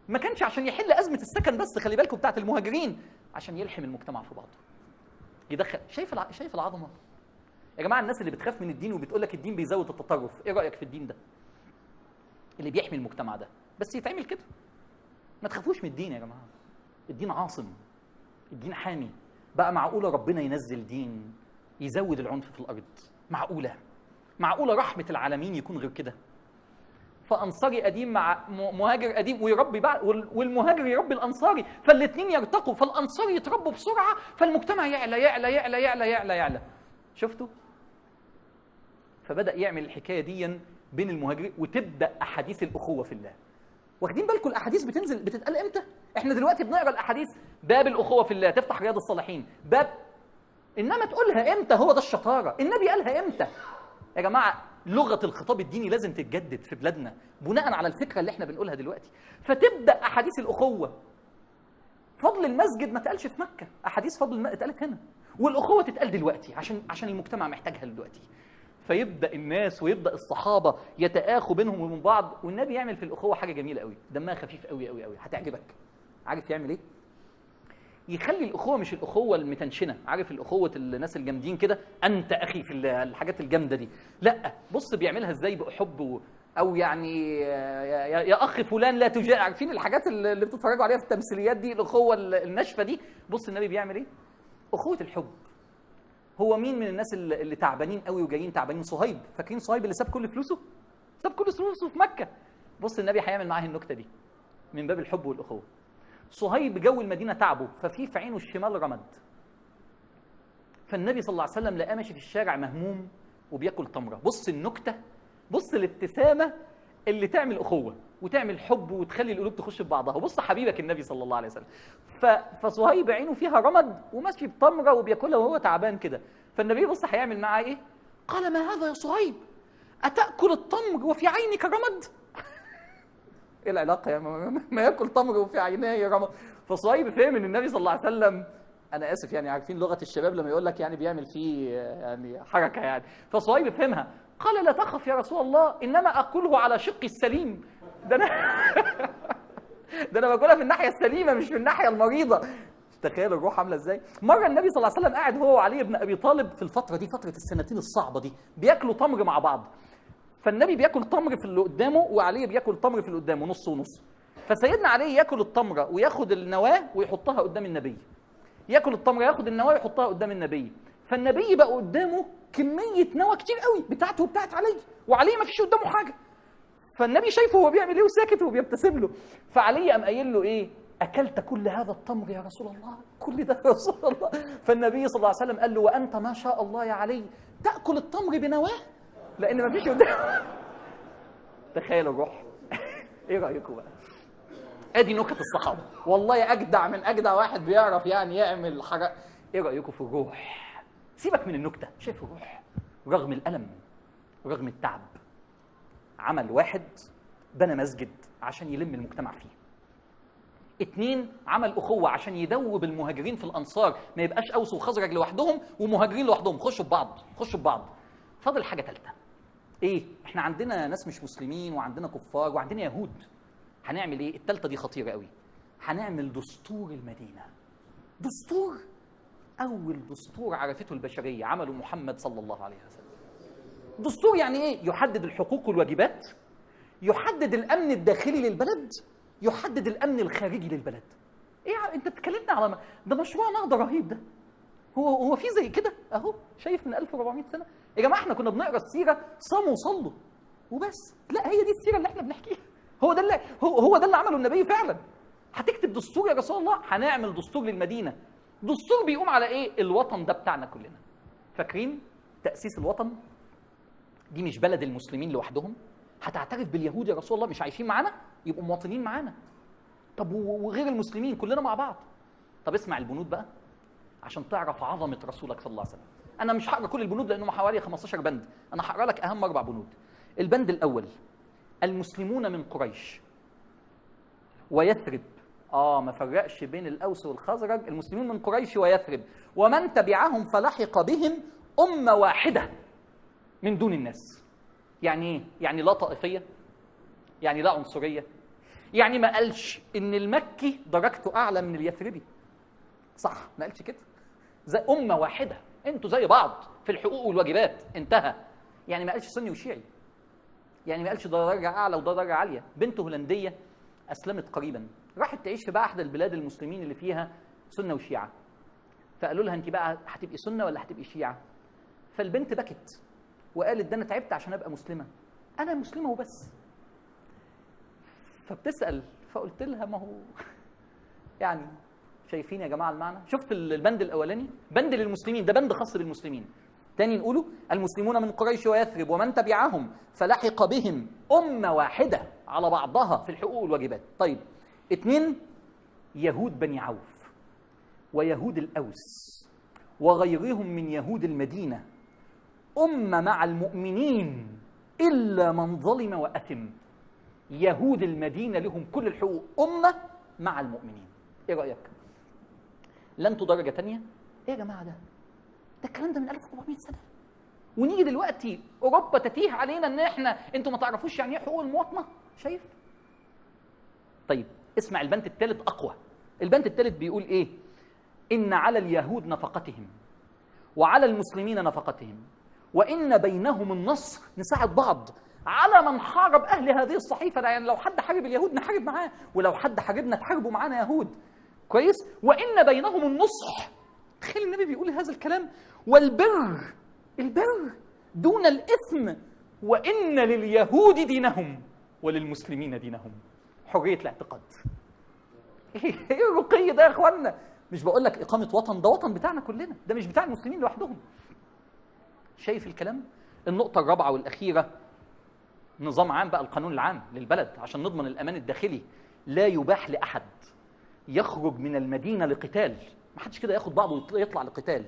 ما كانش عشان يحل ازمه السكن بس، خلي بالكم بتاعت المهاجرين، عشان يلحم المجتمع في بعضه. يدخل. شايف العظمه يا جماعه؟ الناس اللي بتخاف من الدين وبتقول لك الدين بيزود التطرف، ايه رايك في الدين ده اللي بيحمي المجتمع ده؟ بس يتعمل كده. ما تخافوش من الدين يا جماعه. الدين عاصم، الدين حامي. بقى معقوله ربنا ينزل دين يزود العنف في الارض؟ معقوله رحمه العالمين يكون غير كده؟ فانصاري قديم مع مهاجر قديم ويربي بعد، والمهاجر يربي الانصاري، فالاثنين يرتقوا، فالانصاري يتربوا بسرعه، فالمجتمع يعلى يعلى يعلى يعلى يعلى يعلى. شفتوا؟ فبدا يعمل الحكايه دي بين المهاجرين، وتبدا احاديث الاخوه في الله. واخدين بالكم الاحاديث بتتقال امتى؟ احنا دلوقتي بنقرا الاحاديث، باب الاخوه في الله، تفتح رياض الصالحين، باب، انما تقولها امتى؟ هو ده الشطاره. النبي قالها امتى يا جماعه؟ لغه الخطاب الديني لازم تتجدد في بلادنا بناء على الفكره اللي احنا بنقولها دلوقتي. فتبدا احاديث الاخوه. فضل المسجد ما اتقالش في مكه، احاديث فضل اتقالت هنا، والاخوه تتقال دلوقتي عشان المجتمع محتاجها دلوقتي. فيبدا الناس ويبدا الصحابه يتآخوا بينهم وبين بعض، والنبي يعمل في الاخوه حاجه جميله قوي، دمها خفيف قوي قوي قوي، هتعجبك. عارف يعمل ايه؟ يخلي الاخوه مش الاخوه المتنشنه، عارف الاخوه الناس الجامدين كده، انت اخي في الله، الحاجات الجامده دي. لا، بص بيعملها ازاي بحب، او يعني يا اخ فلان لا تجاهر. عارفين الحاجات اللي بتتفرجوا عليها في التمثيليات دي، الاخوه الناشفه دي؟ بص النبي بيعمل ايه؟ اخوه الحب. هو مين من الناس اللي تعبانين قوي وجايين تعبانين؟ صهيب. فاكرين صهيب اللي ساب كل فلوسه؟ ساب كل فلوسه في مكه. بص النبي هيعمل معاه النكته دي من باب الحب والاخوه. صهيب جو المدينه تعبه، ففي عينه الشمال رمد. فالنبي صلى الله عليه وسلم لقاه ماشي في الشارع مهموم وبياكل تمره. بص النكته، بص الابتسامه اللي تعمل اخوه وتعمل حب وتخلي القلوب تخش في بعضها. وبص حبيبك النبي صلى الله عليه وسلم. فصهيب عينه فيها رمد وماشي بتمره وبياكلها وهو تعبان كده. فالنبي بص هيعمل معاه ايه؟ قال: ما هذا يا صهيب؟ اتاكل التمر وفي عينك رمد؟ ايه العلاقه يا ما ياكل تمر وفي عينيه رمد؟ فصهيب فهم ان النبي صلى الله عليه وسلم، انا اسف يعني، عارفين لغه الشباب لما يقول لك يعني بيعمل فيه يعني حركه يعني. فصهيب فهمها، قال: لا تخف يا رسول الله، انما اكله على شقي السليم. ده انا باكلها في الناحيه السليمه مش في الناحيه المريضه. تخيلوا الروح عامله ازاي. مره النبي صلى الله عليه وسلم قاعد هو وعلي بن ابي طالب في الفتره دي، فتره السنتين الصعبه دي، بياكلوا تمر مع بعض. فالنبي بياكل تمر في اللي قدامه، وعلي بياكل تمر في اللي قدامه، نص ونص. فسيدنا علي ياكل التمره وياخد النواه ويحطها قدام النبي، ياكل التمره ياخد النواه ويحطها قدام النبي. فالنبي بقى قدامه كميه نوى كتير قوي بتاعته وبتاعت علي، وعلي ما فيش قدامه حاجه. فالنبي شايفه هو بيعمل ايه وساكت وبيبتسم له. فعلي قام قايل له ايه؟ اكلت كل هذا التمر يا رسول الله؟ كل ده يا رسول الله؟ فالنبي صلى الله عليه وسلم قال له: وانت ما شاء الله يا علي تاكل التمر بنواه، لان ما فيش قدامه. تخيلوا الروح. ايه رايكم بقى؟ ادي نكت الصحابه، والله اجدع من اجدع واحد بيعرف يعني يعمل حاجه. ايه رايكم في الروح؟ سيبك من النكته، شايف الروح؟ رغم الالم، رغم التعب، عمل واحد بنى مسجد عشان يلم المجتمع فيه. 2 عمل اخوه عشان يدوب المهاجرين في الانصار، ما يبقاش اوس وخزرج لوحدهم ومهاجرين لوحدهم، خشوا ببعض خشوا ببعض. فاضل حاجه ثالثه. ايه؟ احنا عندنا ناس مش مسلمين وعندنا كفار وعندنا يهود. هنعمل ايه؟ الثالثه دي خطيره قوي. هنعمل دستور المدينه. دستور، اول دستور عرفته البشريه عمله محمد صلى الله عليه وسلم. دستور يعني ايه؟ يحدد الحقوق والواجبات، يحدد الامن الداخلي للبلد، يحدد الامن الخارجي للبلد. ايه انت بتكلمنا على ده مشروع نهضه رهيب ده. هو في زي كده اهو، شايف من 1400 سنه يا جماعه احنا كنا بنقرا السيره صاموا وصلوا وبس. لا، هي دي السيره اللي احنا بنحكيها، هو ده اللي هو ده اللي عمله النبي فعلا. هتكتب دستور يا رسول الله؟ هنعمل دستور للمدينه. دستور بيقوم على ايه؟ الوطن ده بتاعنا كلنا. فاكرين تاسيس الوطن؟ دي مش بلد المسلمين لوحدهم، هتعترف باليهود يا رسول الله مش عايشين معانا؟ يبقوا مواطنين معانا. طب وغير المسلمين كلنا مع بعض. طب اسمع البنود بقى عشان تعرف عظمه رسولك صلى الله عليه وسلم. انا مش هقرا كل البنود لانهم حوالي 15 بند، انا هقرا لك اهم 4 بنود. البند الاول: المسلمون من قريش ويثرب. ما فرقش بين الاوس والخزرج، المسلمين من قريش ويثرب ومن تبعهم فلحق بهم امه واحده من دون الناس. يعني ايه؟ يعني لا طائفيه، يعني لا عنصريه، يعني ما قالش ان المكي درجته اعلى من اليثربي، صح؟ ما قالش كده. زي امه واحده، انتوا زي بعض في الحقوق والواجبات، انتهى. يعني ما قالش سني وشيعي، يعني ما قالش ده درجه اعلى وده درجه عاليه. بنت هولنديه اسلمت قريبا، راحت تعيش في بقى احدى البلاد المسلمين اللي فيها سنه وشيعه، فقالوا لها انت بقى هتبقي سنه ولا هتبقي شيعه؟ فالبنت بكت وقالت ده انا تعبت عشان ابقى مسلمه، انا مسلمه وبس. فبتسال، فقلت لها ما هو يعني شايفين يا جماعه المعنى؟ شفت البند الاولاني بند للمسلمين، ده بند خاص بالمسلمين. تاني نقوله: المسلمون من قريش ويثرب ومن تبعهم فلحق بهم امه واحده على بعضها في الحقوق والواجبات. طيب 2: يهود بني عوف ويهود الاوس وغيرهم من يهود المدينه امه مع المؤمنين الا من ظلم واثم. يهود المدينه لهم كل الحقوق، امه مع المؤمنين. ايه رايك؟ لا انتوا درجه ثانيه؟ ايه يا جماعه ده الكلام ده من 1400 سنه، ونيجي دلوقتي اوروبا تتيه علينا ان انتوا ما تعرفوش يعني ايه حقوق المواطنه. شايف؟ طيب اسمع البند الثالث اقوى. البند الثالث بيقول ايه؟ ان على اليهود نفقتهم وعلى المسلمين نفقتهم وان بينهم النصر، نساعد بعض على من حارب اهل هذه الصحيفه. يعني لو حد حارب اليهود نحارب معاه، ولو حد حاربنا تحاربوا معانا يهود. كويس؟ وان بينهم النصح. تخيل النبي بيقول هذا الكلام. والبر، البر دون الاثم. وان لليهود دينهم وللمسلمين دينهم. حريه الاعتقاد. ايه الرقي ده يا اخوانا؟ مش بقول لك اقامه وطن، ده وطن بتاعنا كلنا، ده مش بتاع المسلمين لوحدهم. شايف الكلام؟ النقطه الرابعه والاخيره: نظام عام بقى، القانون العام للبلد عشان نضمن الامان الداخلي. لا يباح لاحد يخرج من المدينه لقتال، ما حدش كده ياخد بعضه ويطلع لقتال،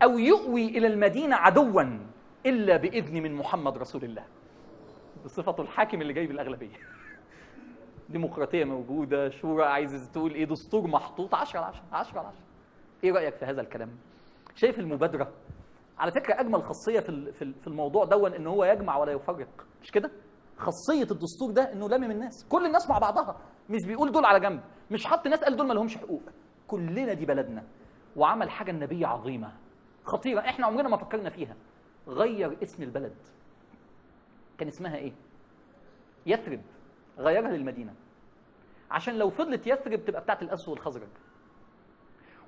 او يؤوي الى المدينه عدوا الا باذن من محمد رسول الله، بصفته الحاكم اللي جاي بالاغلبيه. ديمقراطيه موجوده، شورى عايز تقول ايه، دستور محطوط 10/10. ايه رايك في هذا الكلام؟ شايف المبادره؟ على فكره اجمل خاصيه في الموضوع دون ان هو يجمع ولا يفرق، مش كده؟ خاصيه الدستور ده انه لامم الناس، كل الناس مع بعضها، مش بيقول دول على جنب، مش حط ناس قال دول ما لهمش حقوق، كلنا دي بلدنا. وعمل حاجه النبي عظيمه خطيره احنا عمرنا ما فكرنا فيها. غير اسم البلد. كان اسمها ايه؟ يثرب، غيرها للمدينه، عشان لو فضلت يثرب تبقى بتاعت الاوس والخزرج،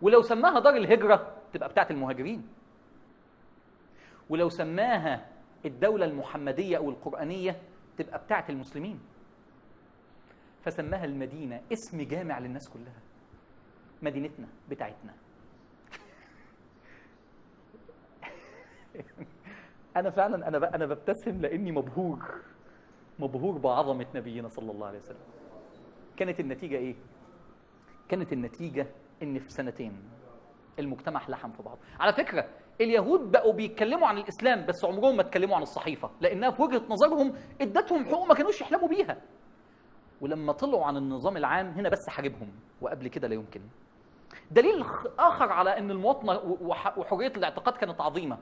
ولو سماها دار الهجره تبقى بتاعت المهاجرين، ولو سماها الدولة المحمدية أو القرآنية تبقى بتاعة المسلمين. فسماها المدينة اسم جامع للناس كلها، مدينتنا بتاعتنا. أنا فعلا أنا ببتسم لأني مبهور بعظمة نبينا صلى الله عليه وسلم. كانت النتيجة إيه؟ كانت النتيجة إن في سنتين المجتمع لحم في بعض. على فكرة اليهود بقوا بيتكلموا عن الإسلام بس عمرهم ما اتكلموا عن الصحيفة، لأنها في وجهة نظرهم ادتهم حقوق ما كانوش يحلموا بيها. ولما طلعوا عن النظام العام هنا بس حاربهم، وقبل كده لا يمكن. دليل آخر على أن المواطنة وحرية الاعتقاد كانت عظيمة: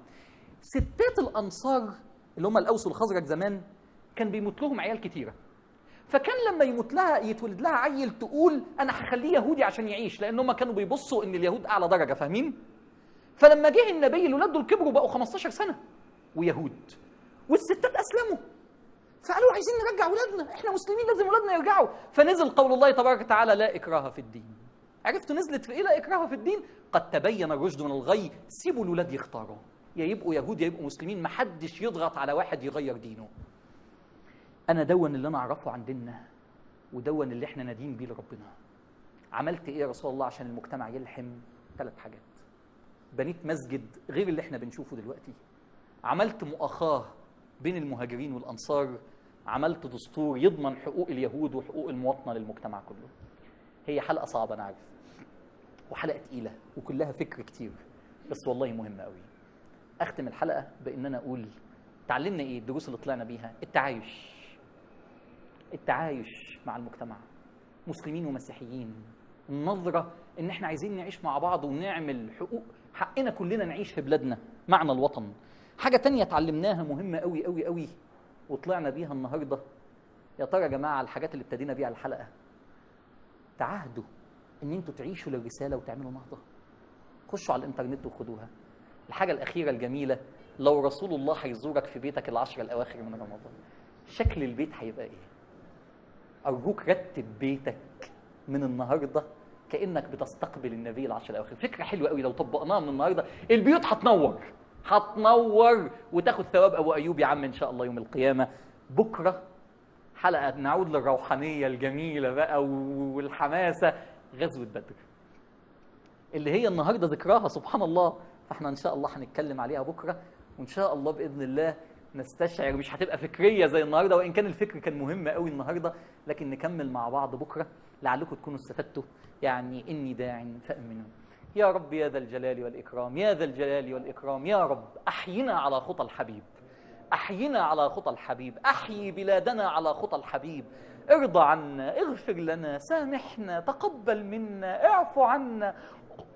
ستات الأنصار اللي هم الأوس والخزرج زمان كان بيموت لهم عيال كتيرة، فكان لما يتولد لها عيل تقول أنا هخليه يهودي عشان يعيش، لأن هم كانوا بيبصوا إن اليهود أعلى درجة، فاهمين؟ فلما جه النبي الولاد دول كبروا بقوا 15 سنة ويهود، والستات أسلموا، فقالوا عايزين نرجع ولادنا، احنا مسلمين لازم ولادنا يرجعوا. فنزل قول الله تبارك وتعالى: لا إكراه في الدين عرفتوا نزلت في ايه؟ لا اكراه في الدين، قد تبين الرشد من الغي. سيبوا الولاد يختاروا، يا يبقوا يهود يا يبقوا مسلمين، محدش يضغط على واحد يغير دينه. انا دون اللي انا اعرفه عن ديننا، ودون اللي احنا نادين بيه لربنا. عملت ايه يا رسول الله عشان المجتمع يلحم؟ 3 حاجات. بنيت مسجد غير اللي احنا بنشوفه دلوقتي، عملت مؤاخاة بين المهاجرين والأنصار، عملت دستور يضمن حقوق اليهود وحقوق المواطنة للمجتمع كله. هي حلقة صعبة أنا عارف، وحلقة تقيلة وكلها فكر كتير، بس والله مهمة قوي. أختم الحلقة بإن أنا أقول تعلمنا إيه الدروس اللي طلعنا بيها؟ التعايش مع المجتمع، مسلمين ومسيحيين، النظرة إن إحنا عايزين نعيش مع بعض ونعمل حقوق، حقنا كلنا نعيش في بلادنا، معنى الوطن. حاجة تانية اتعلمناها مهمة قوي قوي قوي وطلعنا بيها النهاردة. يا ترى يا جماعة الحاجات اللي ابتدينا بيها الحلقة، تعهدوا إن أنتوا تعيشوا للرسالة وتعملوا نهضة. خشوا على الإنترنت وخدوها. الحاجة الأخيرة الجميلة، لو رسول الله هيزورك في بيتك ال10 الأواخر من رمضان، شكل البيت هيبقى إيه؟ أرجوك رتب بيتك من النهاردة كأنك بتستقبل النبي ال10 الأواخر. فكرة حلوة قوي، لو طبقناها من النهاردة البيوت هتنور وتاخد ثواب أبو أيوب يا عم إن شاء الله يوم القيامة. بكرة حلقة نعود للروحانية الجميلة بقى والحماسة، غزوة بدر اللي هي النهاردة ذكراها سبحان الله، فاحنا إن شاء الله هنتكلم عليها بكرة، وإن شاء الله بإذن الله نستشعر، مش هتبقى فكرية زي النهاردة، وإن كان الفكر كان مهم قوي النهاردة، لكن نكمل مع بعض بكرة لعلكم تكونوا استفدتوا. يعني إني داع فأمنوا. يا رب يا ذا الجلال والإكرام، يا ذا الجلال والإكرام، يا رب أحينا على خطى الحبيب، أحينا على خطى الحبيب، أحيي بلادنا على خطى الحبيب. ارضى عنا، اغفر لنا، سامحنا، تقبل منا، اعفو عنا،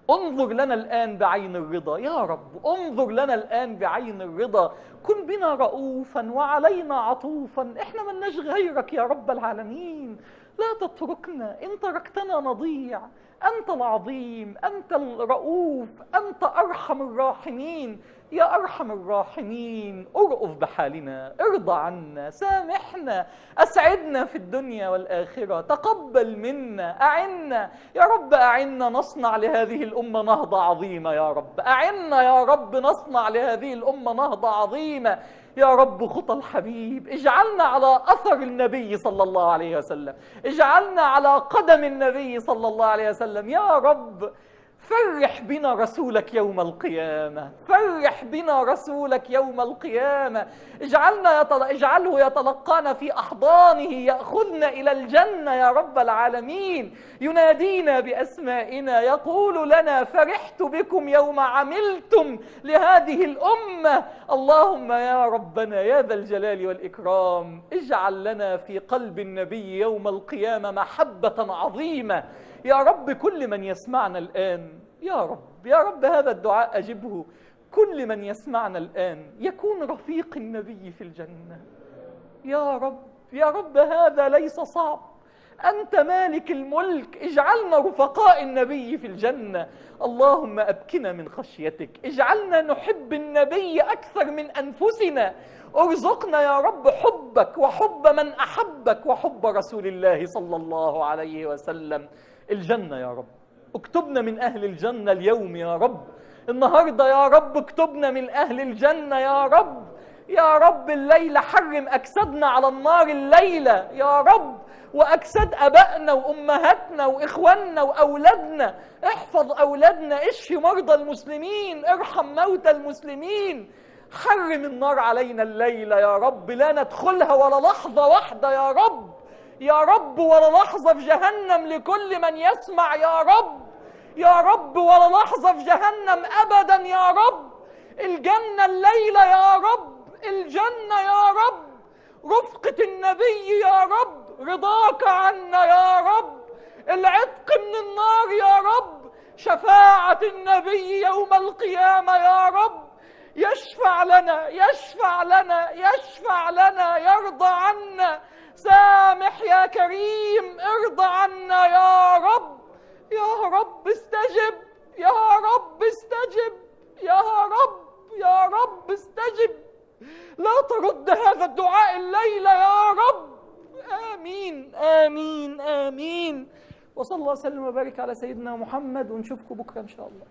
انظر لنا الآن بعين الرضا يا رب، انظر لنا الآن بعين الرضا، كن بنا رؤوفا وعلينا عطوفا، احنا ملناش غيرك يا رب العالمين، لا تتركنا، إن تركتنا نضيع، أنت العظيم، أنت الرؤوف، أنت أرحم الراحمين، يا أرحم الراحمين أرأف بحالنا، ارضى عنا، سامحنا، أسعدنا في الدنيا والآخرة، تقبل منا، أعنا يا رب، أعنا نصنع لهذه الأمة نهضة عظيمة يا رب، أعنا يا رب نصنع لهذه الأمة نهضة عظيمة يا رب. خطى الحبيب، اجعلنا على أثر النبي صلى الله عليه وسلم، اجعلنا على قدم النبي صلى الله عليه وسلم يا رب. فرح بنا رسولك يوم القيامة، فرح بنا رسولك يوم القيامة، اجعله يتلقانا في أحضانه، يأخذنا إلى الجنة يا رب العالمين، ينادينا بأسمائنا، يقول لنا فرحت بكم يوم عملتم لهذه الأمة. اللهم يا ربنا يا ذا الجلال والإكرام، اجعل لنا في قلب النبي يوم القيامة محبة عظيمة يا رب. كل من يسمعنا الآن يا رب، يا رب هذا الدعاء أجبه، كل من يسمعنا الآن يكون رفيق النبي في الجنة يا رب، يا رب هذا ليس صعب، أنت مالك الملك، اجعلنا رفقاء النبي في الجنة. اللهم أبكنا من خشيتك، اجعلنا نحب النبي أكثر من أنفسنا، ارزقنا يا رب حبك وحب من أحبك وحب رسول الله صلى الله عليه وسلم. الجنة يا رب، اكتبنا من أهل الجنة اليوم يا رب، النهاردة يا رب اكتبنا من أهل الجنة يا رب، يا رب الليلة حرم أجسادنا على النار الليلة يا رب، وأجساد أبائنا وأمهاتنا وإخواننا وأولادنا، احفظ أولادنا، اشفي مرضى المسلمين، ارحم موتى المسلمين، حرم النار علينا الليلة يا رب، لا ندخلها ولا لحظة واحدة يا رب، يا رب ولا لحظة في جهنم لكل من يسمع يا رب، يا رب ولا لحظة في جهنم أبدا يا رب. الجنة الليلة يا رب، الجنة يا رب، رفقة النبي يا رب، رضاك عنا يا رب، العتق من النار يا رب، شفاعة النبي يوم القيامة يا رب، يشفع لنا يشفع لنا يشفع لنا، يرضى عنا، سامح يا كريم، ارضى عنا يا رب، يا رب استجب، يا رب استجب، يا رب، يا رب استجب، لا ترد هذا الدعاء الليلة يا رب. آمين آمين آمين. وصلى الله وسلم وبارك على سيدنا محمد، ونشوفكم بكرة إن شاء الله.